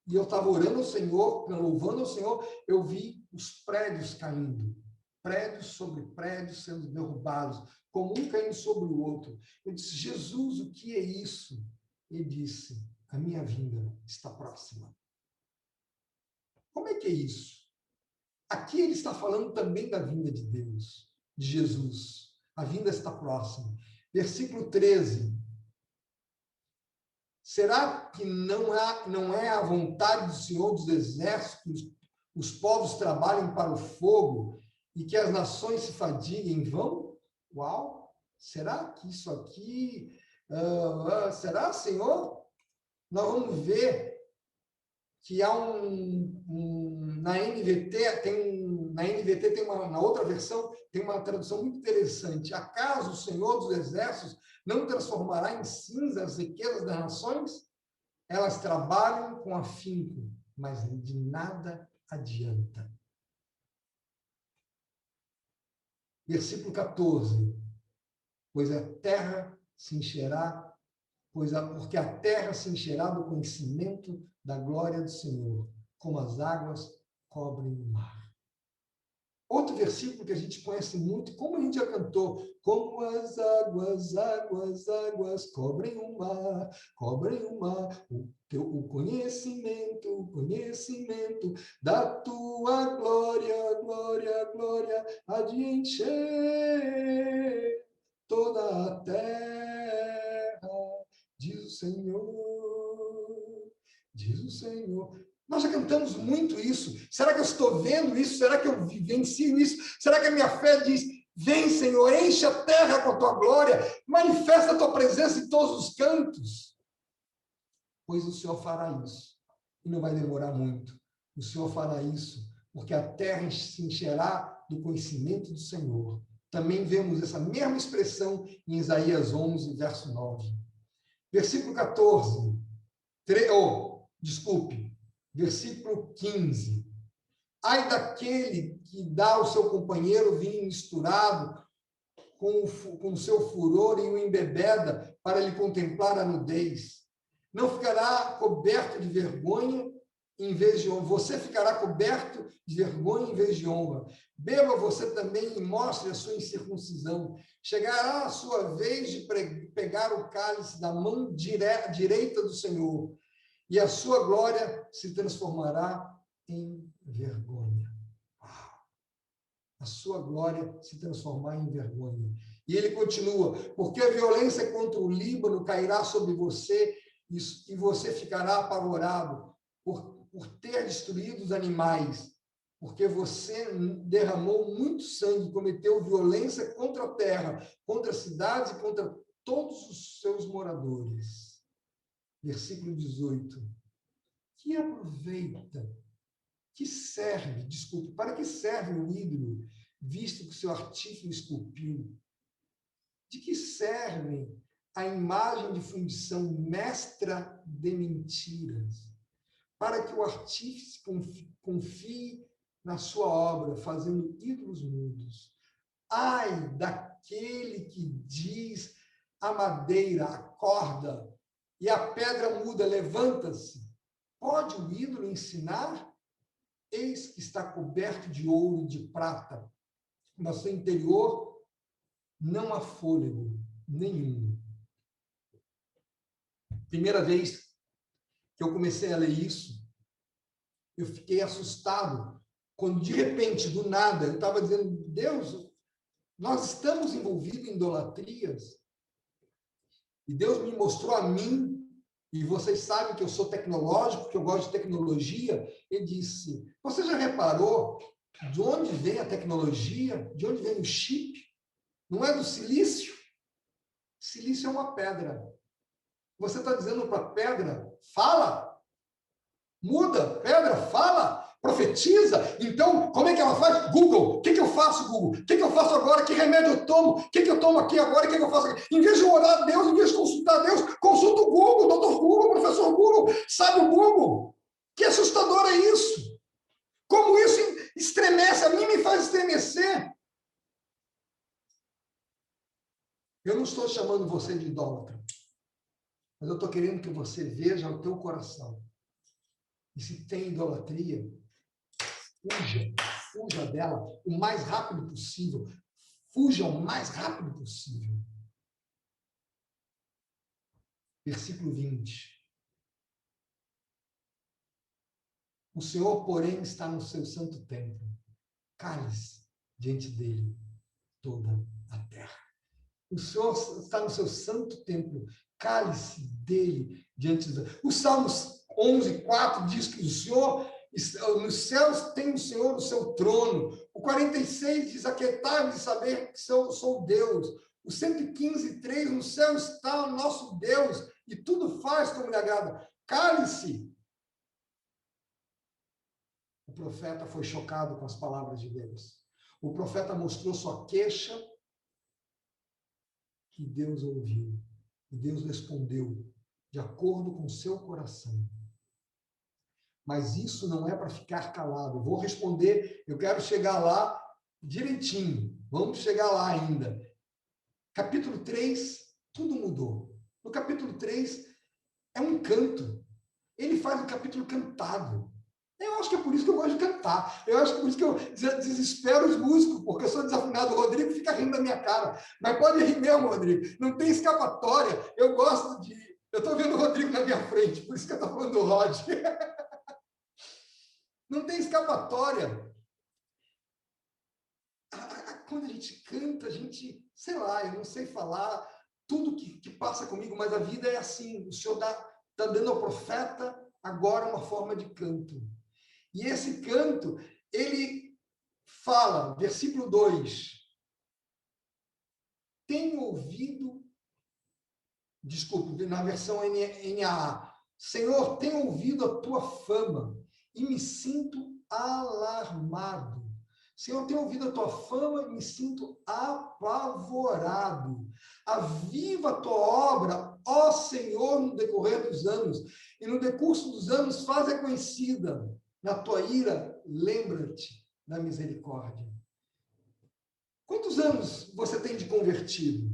e eu estava orando ao Senhor, louvando ao Senhor, eu vi os prédios caindo, prédios sobre prédios sendo derrubados, como um caindo sobre o outro. Eu disse: Jesus, o que é isso? Ele disse: a minha vinda está próxima. Como é que é isso? Aqui ele está falando também da vinda de Deus, de Jesus. A vinda está próxima. Versículo 13. Será que não é a vontade do Senhor dos Exércitos que os povos trabalhem para o fogo e que as nações se fadiguem em vão? Uau! Será que isso aqui... será, Senhor? Nós vamos ver que há na NVT tem na outra versão tem uma tradução muito interessante. Acaso o Senhor dos Exércitos não transformará em cinza as riquezas das nações? Elas trabalham com afinco, mas de nada adianta. Versículo 14. Pois a terra se encherá, porque a terra se encherá do conhecimento da glória do Senhor, como as águas cobrem o mar. Outro versículo que a gente conhece muito, como a gente já cantou: como as águas cobrem o mar, o conhecimento da tua glória, há de encher toda a terra, diz o Senhor, diz o Senhor. Nós já cantamos muito isso. Será que eu estou vendo isso? Será que eu vivencio isso? Será que a minha fé diz: vem, Senhor, enche a terra com a tua glória, manifesta a tua presença em todos os cantos? Pois o Senhor fará isso. E não vai demorar muito. O Senhor fará isso, porque a terra se encherá do conhecimento do Senhor. Também vemos essa mesma expressão em Isaías 11, verso 9. Versículo 14. Versículo 15. Ai daquele que dá ao seu companheiro vinho misturado com o seu furor e o embebeda para lhe contemplar a nudez. Não ficará coberto de vergonha em vez de honra. Você ficará coberto de vergonha em vez de honra. Beba você também e mostre a sua incircuncisão. Chegará a sua vez de pegar o cálice da mão direita do Senhor, e a sua glória se transformará em vergonha. A sua glória se transformar em vergonha. E ele continua, porque a violência contra o Líbano cairá sobre você, e você ficará apavorado por ter destruído os animais, porque você derramou muito sangue, cometeu violência contra a terra, contra as cidades e contra todos os seus moradores. Versículo 18. Que aproveita, que serve, desculpe, para que serve o ídolo, visto que seu artífice esculpiu? De que servem a imagem de fundição mestra de mentiras? Para que o artífice confie na sua obra, fazendo ídolos mudos. Ai daquele que diz a madeira, acorda, e a pedra muda, levanta-se. Pode o ídolo ensinar? Eis que está coberto de ouro e de prata. No seu interior não há fôlego nenhum. Primeira vez que eu comecei a ler isso, eu fiquei assustado, quando de repente, do nada, eu estava dizendo, Deus, nós estamos envolvidos em idolatrias, e Deus me mostrou a mim, e vocês sabem que eu sou tecnológico, que eu gosto de tecnologia, ele disse, você já reparou de onde vem a tecnologia? De onde vem o chip? Não é do silício? Silício é uma pedra. Você está dizendo para a pedra, fala, muda, pedra, fala, profetiza. Então, como é que ela faz? Google, o que eu faço, Google? O que eu faço agora? Que remédio eu tomo? O que eu tomo aqui agora? O que eu faço aqui? Em vez de orar a Deus, em vez de consultar a Deus, consulta o Google, doutor Google, professor Google, sabe o Google? Que assustador é isso? Como isso estremece, a mim me faz estremecer. Eu não estou chamando você de idólatra, mas eu estou querendo que você veja o teu coração. E se tem idolatria, fuja dela o mais rápido possível. Fuja o mais rápido possível. Versículo 20. O Senhor, porém, está no seu santo templo. Cale-se diante dele toda a terra. O Senhor está no seu santo templo. Cale-se dele diante dele. O Salmos 11:4 diz que o Senhor, nos céus tem o Senhor o seu trono. O 46 diz, aquietai-vos de saber que sou Deus. O 115:3, no céu está o nosso Deus e tudo faz como lhe agrada. Cale-se. O profeta foi chocado com as palavras de Deus. O profeta mostrou sua queixa, que Deus ouviu. E Deus respondeu de acordo com o seu coração. Mas isso não é para ficar calado. Eu vou responder, eu quero chegar lá direitinho. Vamos chegar lá ainda. Capítulo 3, tudo mudou. No capítulo 3, é um canto. Ele faz o capítulo cantado. Eu acho que é por isso que eu gosto de cantar. Eu acho que é por isso que eu desespero os músicos, porque eu sou desafinado. O Rodrigo fica rindo da minha cara. Mas pode rir mesmo, Rodrigo. Não tem escapatória. Eu gosto de... Eu estou vendo o Rodrigo na minha frente, por isso que eu estou falando do Rod. Não tem escapatória. Quando a gente canta, a gente... Sei lá, eu não sei falar tudo que passa comigo, mas a vida é assim. O Senhor está dando ao profeta agora uma forma de canto. E esse canto, ele fala, versículo 2, tenho ouvido, desculpe, na versão NAA, Senhor, tenho ouvido a tua fama e me sinto alarmado. Senhor, tenho ouvido a tua fama e me sinto apavorado. Aviva a tua obra, ó Senhor, no decorrer dos anos, e no decurso dos anos faz-a conhecida. Na tua ira, lembra-te da misericórdia. Quantos anos você tem de convertido?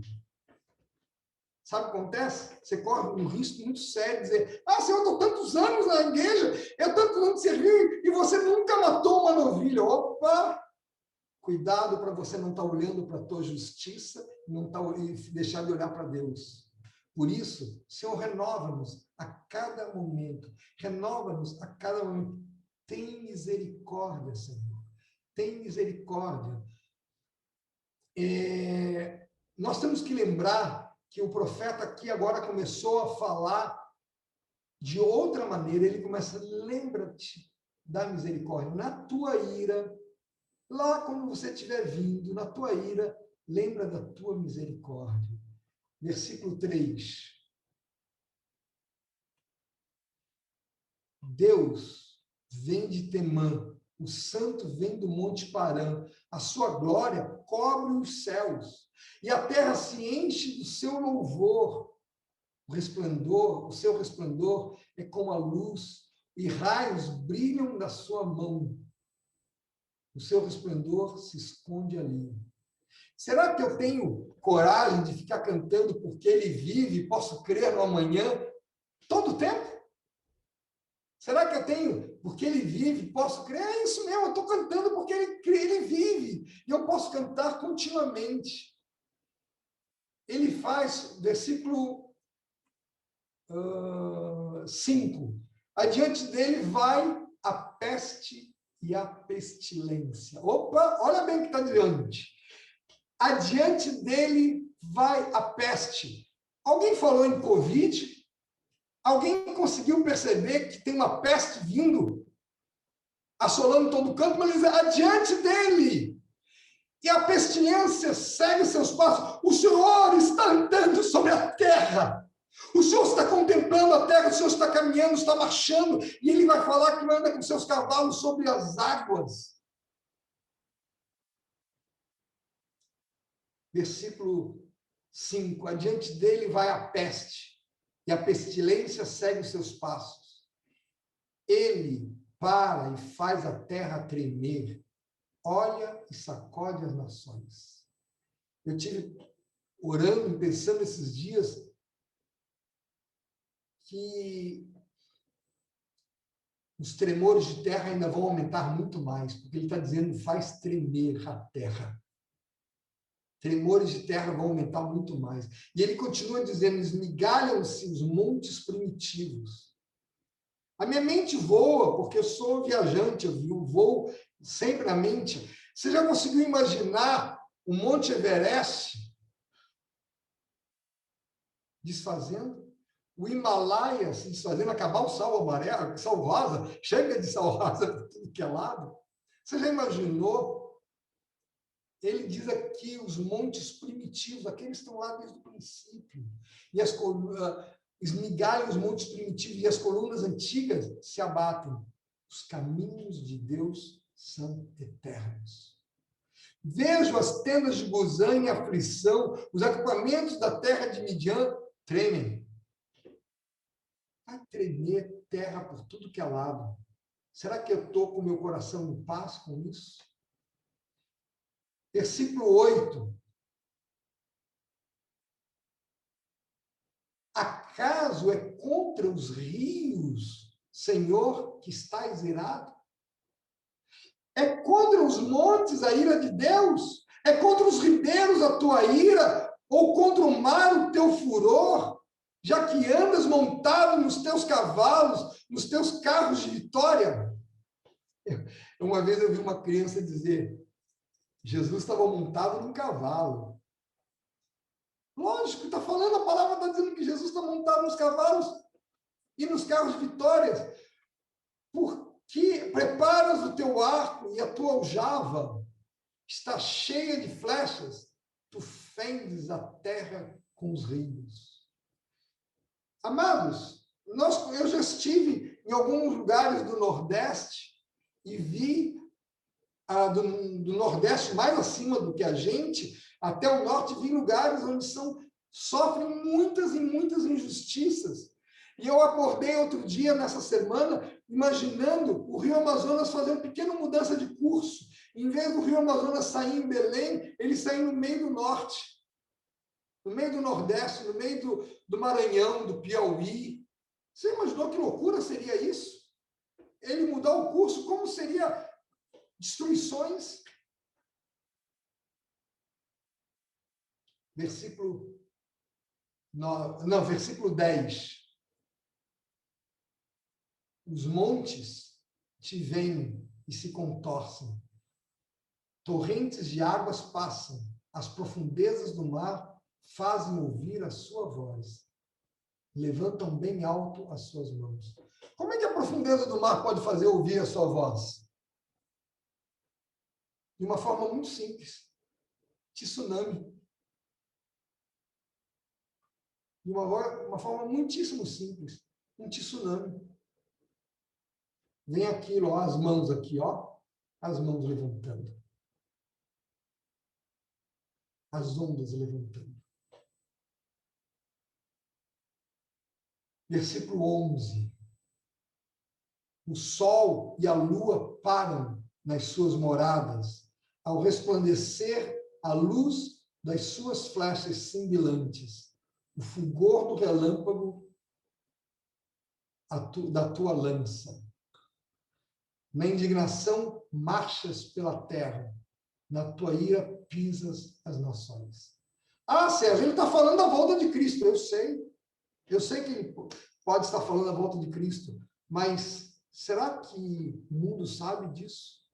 Sabe o que acontece? Você corre um risco muito sério de dizer, Senhor, eu estou tantos anos na igreja, eu tantos anos servindo, e você nunca matou uma novilha. Opa! Cuidado para você não estar olhando para a tua justiça e deixar de olhar para Deus. Por isso, Senhor, renova-nos a cada momento. Renova-nos a cada momento. Tem misericórdia, Senhor. Tem misericórdia. Nós temos que lembrar que o profeta aqui agora começou a falar de outra maneira. Ele começa, lembra-te da misericórdia. Na tua ira, lá quando você estiver vindo, na tua ira, lembra da tua misericórdia. Versículo 3. Deus vem de Temã, o santo vem do monte Parã, a sua glória cobre os céus, e a terra se enche do seu louvor. O seu resplendor é como a luz, e raios brilham da sua mão. O seu resplendor se esconde ali. Será que eu tenho coragem de ficar cantando porque ele vive e posso crer no amanhã todo o tempo? Será que eu tenho, porque ele vive, posso crer? É isso mesmo, eu estou cantando porque ele vive. E eu posso cantar continuamente. Ele faz, versículo 5. Adiante dele vai a peste e a pestilência. Opa, olha bem o que está diante. Adiante dele vai a peste. Alguém falou em Covid? Alguém conseguiu perceber que tem uma peste vindo, assolando todo o canto, mas ele diz, adiante dele. E a pestilência segue seus passos. O Senhor está andando sobre a terra. O Senhor está contemplando a terra, o Senhor está caminhando, está marchando, e ele vai falar que anda com seus cavalos sobre as águas. Versículo 5. Adiante dele vai a peste. E a pestilência segue os seus passos. Ele para e faz a terra tremer. Olha e sacode as nações. Eu tive orando e pensando esses dias que os tremores de terra ainda vão aumentar muito mais, porque ele está dizendo, faz tremer a terra. Tremores de terra vão aumentar muito mais. E ele continua dizendo, esmigalham-se os montes primitivos. A minha mente voa, porque eu sou viajante, eu vou sempre na mente. Você já conseguiu imaginar o Monte Everest desfazendo? O Himalaia se desfazendo, acabar o sal amarelo, sal rosa, chega de sal rosa para tudo que é lado. Você já imaginou? Ele diz aqui os montes primitivos, aqueles que estão lá desde o princípio. E as esmigalham os montes primitivos e as colunas antigas se abatem. Os caminhos de Deus são eternos. Vejo as tendas de Gozã em aflição, os acampamentos da terra de Midian tremem. Vai tremer terra por tudo que é lado. Será que eu estou com meu coração em paz com isso? Versículo 8. Acaso é contra os rios, Senhor, que estás irado? É contra os montes a ira de Deus? É contra os ribeiros a tua ira? Ou contra o mar o teu furor? Já que andas montado nos teus cavalos, nos teus carros de vitória? Uma vez eu vi uma criança dizer, Jesus estava montado num cavalo. Lógico, está falando, a palavra está dizendo que Jesus está montado nos cavalos e nos carros de vitórias. Porque preparas o teu arco e a tua aljava está cheia de flechas, tu fendes a terra com os rios. Amados, eu já estive em alguns lugares do Nordeste e vi do Nordeste mais acima do que a gente, até o Norte, vi lugares onde sofrem muitas e muitas injustiças. E eu acordei outro dia, nessa semana, imaginando o Rio Amazonas fazer uma pequena mudança de curso. Em vez do Rio Amazonas sair em Belém, ele sair no meio do Norte. no meio do Nordeste, no meio do Maranhão, do Piauí. Você imaginou que loucura seria isso? Ele mudar o curso, como seria destruições? Versículo 10. Os montes te veem e se contorcem. Torrentes de águas passam. As profundezas do mar fazem ouvir a sua voz. Levantam bem alto as suas mãos. Como é que a profundeza do mar pode fazer ouvir a sua voz? De uma forma muito simples. Tsunami. De uma forma muitíssimo simples. Um tsunami. Vem aquilo, ó, as mãos aqui, ó. As mãos levantando. As ondas levantando. Versículo 11. O sol e a lua param nas suas moradas, ao resplandecer a luz das suas flechas cintilantes, o fulgor do relâmpago da tua lança. Na indignação marchas pela terra, na tua ira pisas as nações. Ah, Sérgio, ele está falando da volta de Cristo, eu sei. Eu sei que ele pode estar falando da volta de Cristo, mas será que o mundo sabe disso?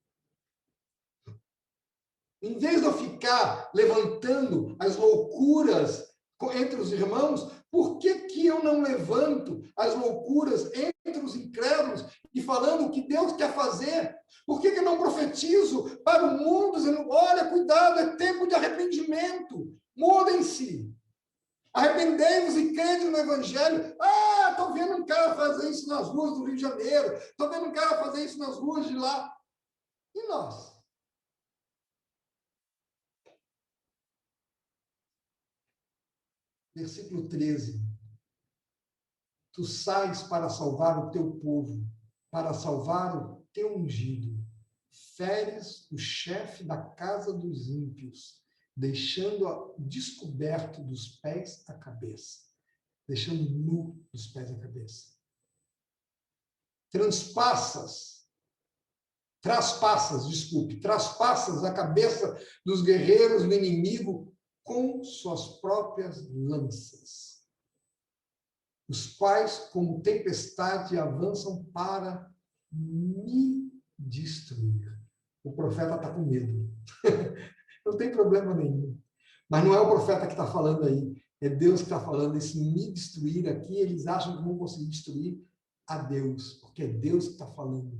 Em vez de eu ficar levantando as loucuras entre os irmãos, por que eu não levanto as loucuras entre os incrédulos e falando o que Deus quer fazer? Por que eu não profetizo para o mundo, dizendo, olha, cuidado, é tempo de arrependimento, mudem-se. Arrependei-vos e crede no Evangelho. Ah, estou vendo um cara fazer isso nas ruas do Rio de Janeiro. Estou vendo um cara fazer isso nas ruas de lá. E nós? Versículo 13. Tu sais para salvar o teu povo, para salvar o teu ungido. Feres o chefe da casa dos ímpios, deixando-a descoberto dos pés à cabeça. Deixando nu dos pés à cabeça. Traspassas a cabeça dos guerreiros do inimigo com suas próprias lanças, os quais, como tempestade, avançam para me destruir. O profeta está com medo. Não tem problema nenhum. Mas não é o profeta que está falando aí. É Deus que está falando. Esse me destruir aqui, eles acham que vão conseguir destruir a Deus, porque é Deus que está falando.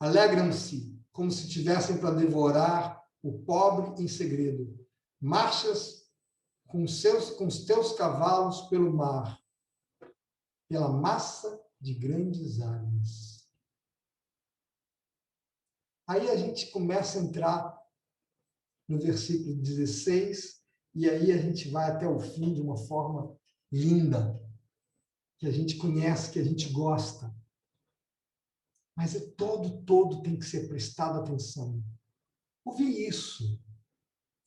Alegram-se, como se tivessem para devorar o pobre em segredo. Marchas com os teus cavalos pelo mar, pela massa de grandes águas. Aí a gente começa a entrar no versículo 16, e aí a gente vai até o fim de uma forma linda, que a gente conhece, que a gente gosta. Mas todo tem que ser prestado atenção. Ouvi isso,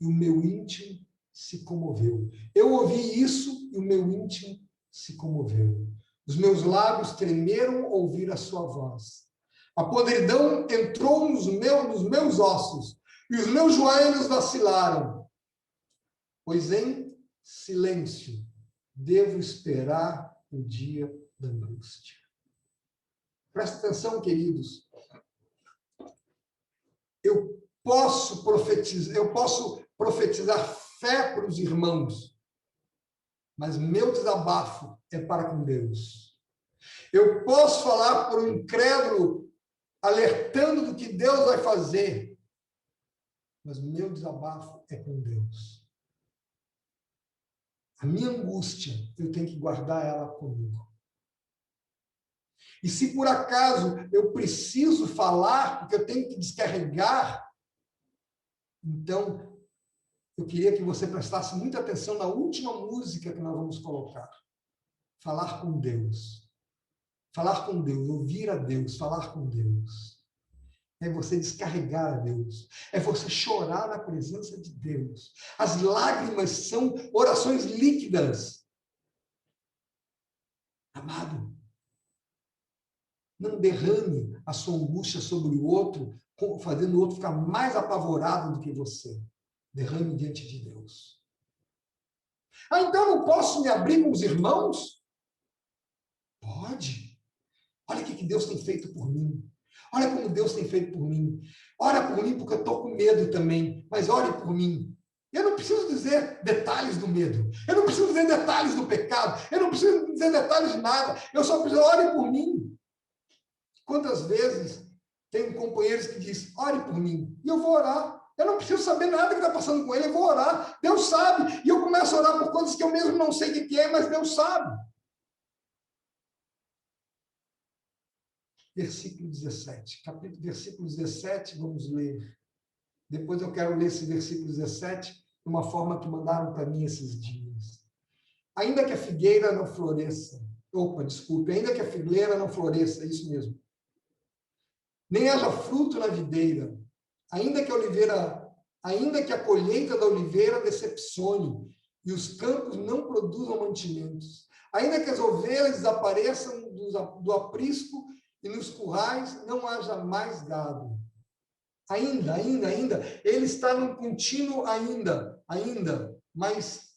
e o meu íntimo se comoveu. Eu ouvi isso, e o meu íntimo se comoveu. Os meus lábios tremeram ao ouvir a sua voz. A podridão entrou nos meus ossos, e os meus joelhos vacilaram. Pois em silêncio devo esperar o dia da angústia. Presta atenção, queridos. Eu posso profetizar fé para os irmãos, mas meu desabafo é para com Deus. Eu posso falar para o incrédulo, alertando do que Deus vai fazer, mas meu desabafo é com Deus. A minha angústia, eu tenho que guardar ela comigo. E se por acaso eu preciso falar, porque eu tenho que descarregar, então eu queria que você prestasse muita atenção na última música que nós vamos colocar. Falar com Deus. Falar com Deus, ouvir a Deus, falar com Deus. É você descarregar a Deus. É você chorar na presença de Deus. As lágrimas são orações líquidas. Amado, não derrame a sua angústia sobre o outro, fazendo o outro ficar mais apavorado do que você. Derrame diante de Deus. Ah, então eu não posso me abrir com os irmãos? Pode. Olha o que Deus tem feito por mim. Olha como Deus tem feito por mim. Ora por mim porque eu estou com medo também, mas ore por mim. Eu não preciso dizer detalhes do medo. Eu não preciso dizer detalhes do pecado. Eu não preciso dizer detalhes de nada. Eu só preciso, ore por mim. Quantas vezes tem companheiros que diz, ore por mim, e eu vou orar. Eu não preciso saber nada que está passando com ele, eu vou orar. Deus sabe. E eu começo a orar por coisas que eu mesmo não sei o que é, mas Deus sabe. Versículo 17. Versículo 17, vamos ler. Depois eu quero ler esse versículo 17 de uma forma que mandaram para mim esses dias. Ainda que a figueira não floresça, desculpe, ainda que a figueira não floresça, isso mesmo. Nem haja fruto na videira, ainda que a colheita da oliveira decepcione e os campos não produzam mantimentos, ainda que as ovelhas desapareçam do aprisco e nos currais não haja mais gado. Ainda, ele está num contínuo ainda, mas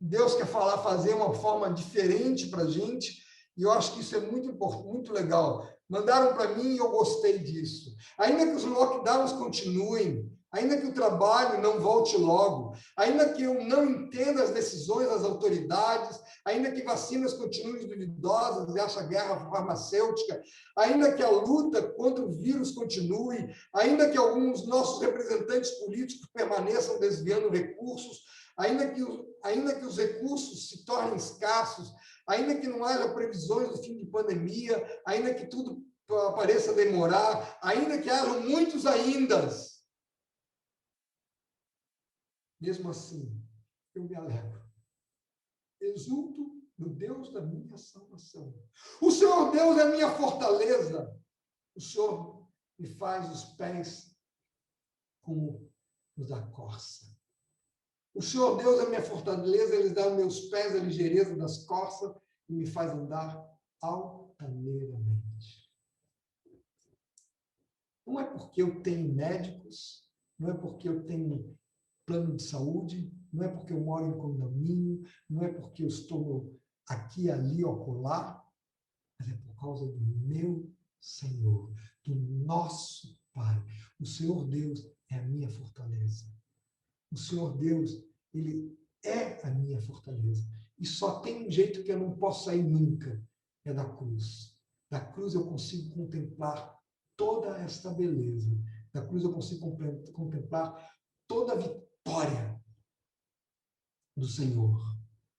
Deus quer fazer uma forma diferente para a gente, e eu acho que isso é muito importante, muito legal. Mandaram para mim e eu gostei disso. Ainda que os lockdowns continuem, ainda que o trabalho não volte logo, ainda que eu não entenda as decisões das autoridades, ainda que vacinas continuem duvidosas e haja guerra farmacêutica, ainda que a luta contra o vírus continue, ainda que alguns nossos representantes políticos permaneçam desviando recursos, ainda que os recursos se tornem escassos, ainda que não haja previsões do fim de pandemia, ainda que tudo pareça demorar, ainda que hajam muitos aindas. Mesmo assim, eu me alegro. Exulto no Deus da minha salvação. O Senhor Deus é a minha fortaleza. O Senhor me faz os pés como os da corça. O Senhor Deus é minha fortaleza, Ele dá aos meus pés a ligeireza das corças e me faz andar altaneiramente. Não é porque eu tenho médicos, não é porque eu tenho plano de saúde, não é porque eu moro em condomínio, não é porque eu estou aqui, ali, acolá, mas é por causa do meu Senhor, do nosso Pai. O Senhor Deus é a minha fortaleza. O Senhor Deus, Ele é a minha fortaleza. E só tem um jeito que eu não posso sair nunca, é da cruz. Da cruz eu consigo contemplar toda esta beleza. Da cruz eu consigo contemplar toda a vitória do Senhor.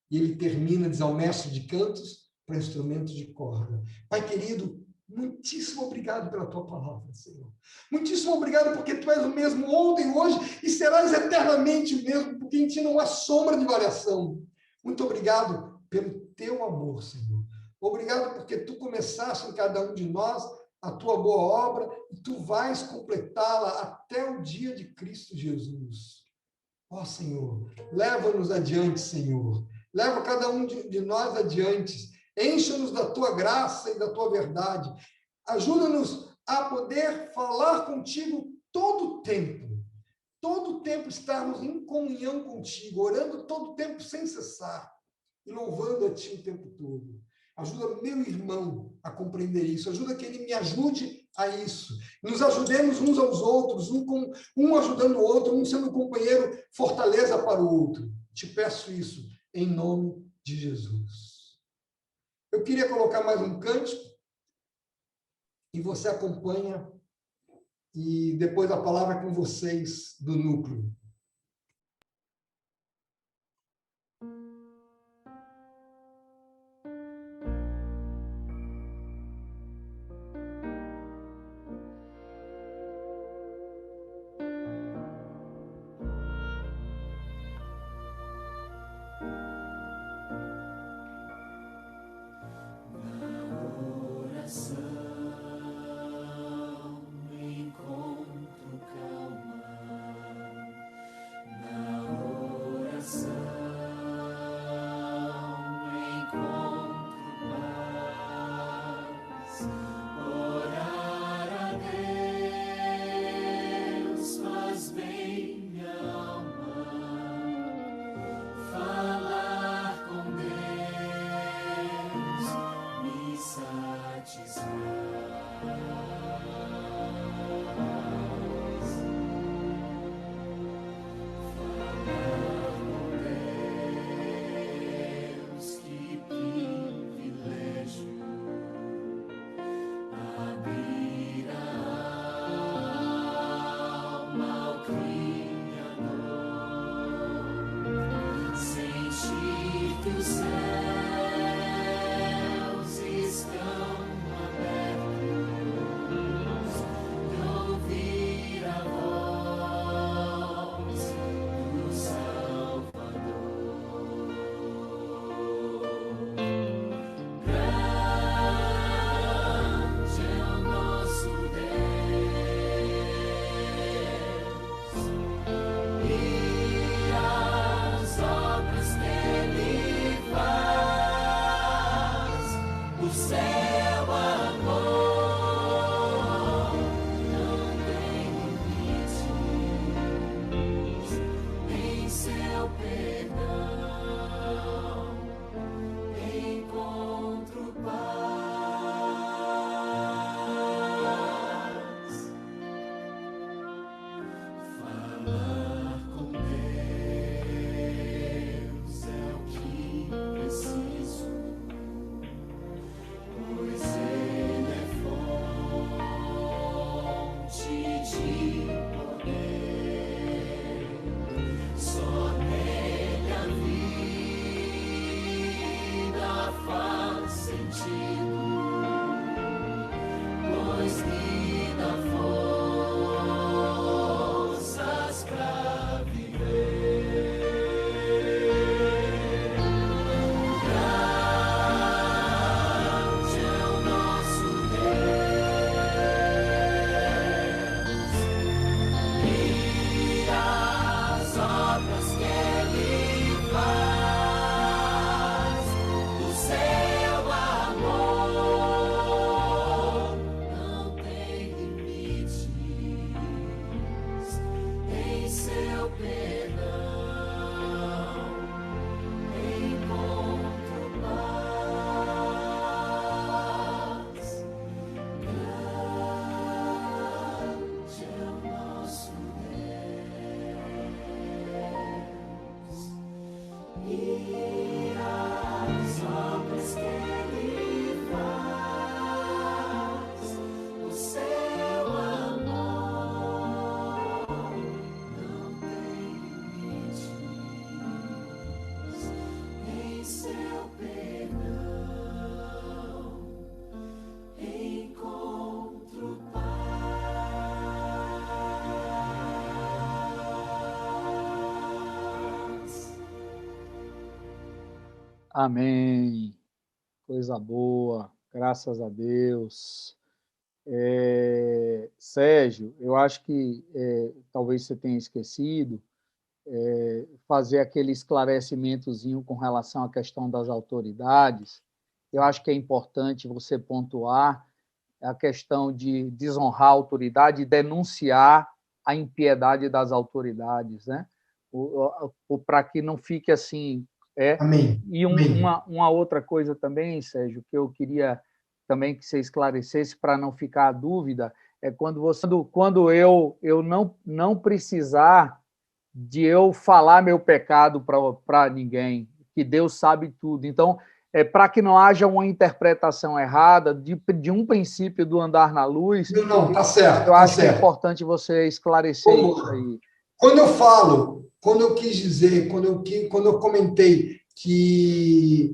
E ele termina, diz ao mestre de cantos, para instrumentos de corda. Pai querido, muitíssimo obrigado pela tua palavra, Senhor. Muitíssimo obrigado porque tu és o mesmo ontem, hoje e serás eternamente o mesmo, porque em ti não há sombra de variação. Muito obrigado pelo teu amor, Senhor. Obrigado porque tu começaste em cada um de nós a tua boa obra e tu vais completá-la até o dia de Cristo Jesus. Ó Senhor, leva-nos adiante, Senhor. Leva cada um de nós adiante. Encha-nos da tua graça e da tua verdade. Ajuda-nos a poder falar contigo todo o tempo. Todo o tempo estarmos em comunhão contigo, orando todo o tempo sem cessar e louvando a ti o tempo todo. Ajuda meu irmão a compreender isso. Ajuda que ele me ajude a isso. Nos ajudemos uns aos outros, um ajudando o outro, um sendo companheiro, fortaleza para o outro. Te peço isso em nome de Jesus. Eu queria colocar mais um cântico e você acompanha e depois a palavra é com vocês do núcleo. Oração, encontro. Amém. Coisa boa, graças a Deus. Sérgio, eu acho que talvez você tenha esquecido fazer aquele esclarecimentozinho com relação à questão das autoridades. Eu acho que é importante você pontuar a questão de desonrar a autoridade e denunciar a impiedade das autoridades, né? Para que não fique assim. Amém. E uma outra coisa também, Sérgio, que eu queria também que você esclarecesse para não ficar a dúvida, é quando eu não precisar de eu falar meu pecado para ninguém, que Deus sabe tudo. Então, para que não haja uma interpretação errada de um princípio do andar na luz, Não, tá certo. eu tá acho certo. que é importante você esclarecer isso aí. Quando eu quis dizer, quando eu comentei que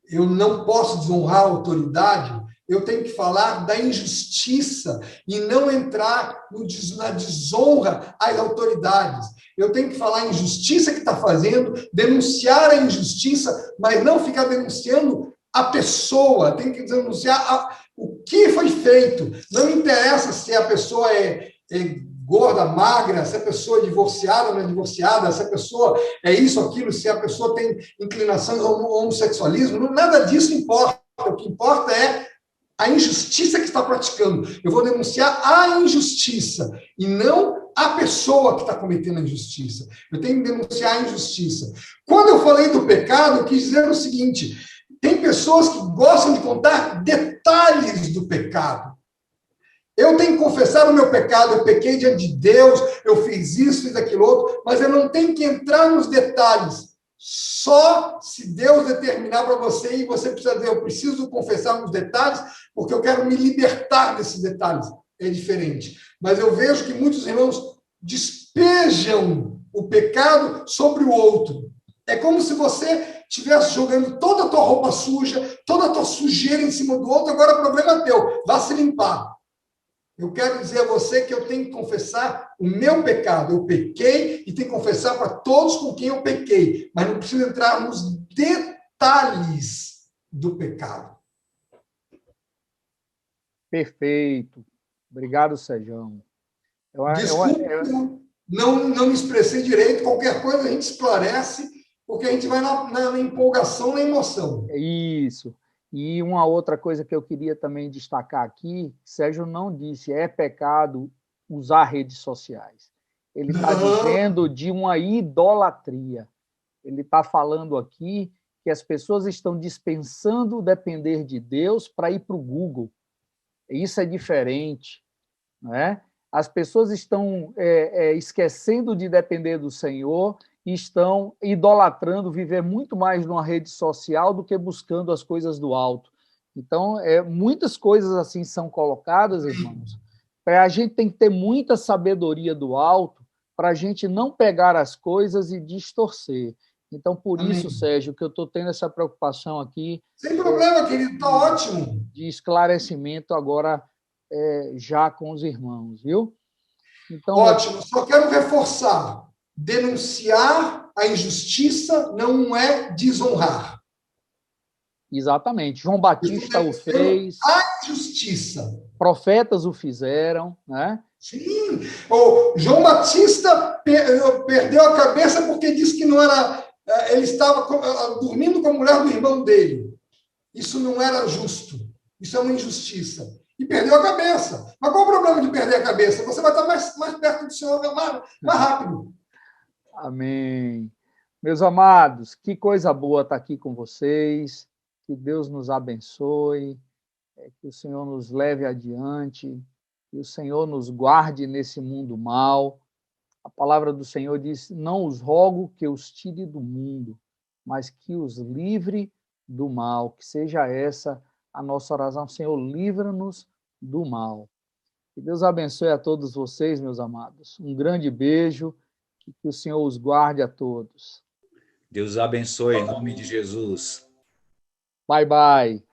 eu não posso desonrar a autoridade, eu tenho que falar da injustiça e não entrar na desonra às autoridades. Eu tenho que falar a injustiça que está fazendo, denunciar a injustiça, mas não ficar denunciando a pessoa, tem que denunciar o que foi feito. Não interessa se a pessoa é gorda, magra, se a pessoa é divorciada ou não é divorciada, se a pessoa é isso, aquilo, se a pessoa tem inclinações ao homossexualismo, nada disso importa. O que importa é a injustiça que está praticando. Eu vou denunciar a injustiça e não a pessoa que está cometendo a injustiça. Eu tenho que denunciar a injustiça. Quando eu falei do pecado, eu quis dizer o seguinte: tem pessoas que gostam de contar detalhes do pecado. Eu tenho que confessar o meu pecado, eu pequei diante de Deus, eu fiz isso, fiz aquilo outro, mas eu não tenho que entrar nos detalhes. Só se Deus determinar para você e você precisa dizer, eu preciso confessar nos detalhes, porque eu quero me libertar desses detalhes. É diferente. Mas eu vejo que muitos irmãos despejam o pecado sobre o outro. É como se você estivesse jogando toda a tua roupa suja, toda a tua sujeira em cima do outro, agora o problema é teu, vá se limpar. Eu quero dizer a você que eu tenho que confessar o meu pecado. Eu pequei e tenho que confessar para todos com quem eu pequei. Mas não preciso entrar nos detalhes do pecado. Perfeito. Obrigado, Sérgio. Desculpa, não me expressei direito. Qualquer coisa a gente esclarece, porque a gente vai na empolgação, na emoção. É isso. E uma outra coisa que eu queria também destacar aqui, Sérgio não disse, é pecado usar redes sociais. Ele está dizendo de uma idolatria. Ele está falando aqui que as pessoas estão dispensando depender de Deus para ir para o Google. Isso é diferente, não é? As pessoas estão esquecendo de depender do Senhor e estão idolatrando viver muito mais numa rede social do que buscando as coisas do alto. Então, muitas coisas assim são colocadas, irmãos. A gente tem que ter muita sabedoria do alto para a gente não pegar as coisas e distorcer. Então, por isso, Sérgio, que eu estou tendo essa preocupação aqui. Sem problema, querido, está ótimo. De esclarecimento agora já com os irmãos, viu? Então, ótimo, só quero reforçar. Denunciar a injustiça não é desonrar. Exatamente. João Batista o fez. A injustiça. Profetas o fizeram, né? Sim. O João Batista perdeu a cabeça porque disse que não era. Ele estava dormindo com a mulher do irmão dele. Isso não era justo. Isso é uma injustiça. E perdeu a cabeça. Mas qual o problema de perder a cabeça? Você vai estar mais perto do Senhor mais rápido. Amém. Meus amados, que coisa boa estar aqui com vocês. Que Deus nos abençoe. Que o Senhor nos leve adiante. Que o Senhor nos guarde nesse mundo mal. A palavra do Senhor diz, não os rogo que os tire do mundo, mas que os livre do mal. Que seja essa a nossa oração. Senhor, livra-nos do mal. Que Deus abençoe a todos vocês, meus amados. Um grande beijo e que o Senhor os guarde a todos. Deus abençoe em nome de Jesus. Bye, bye.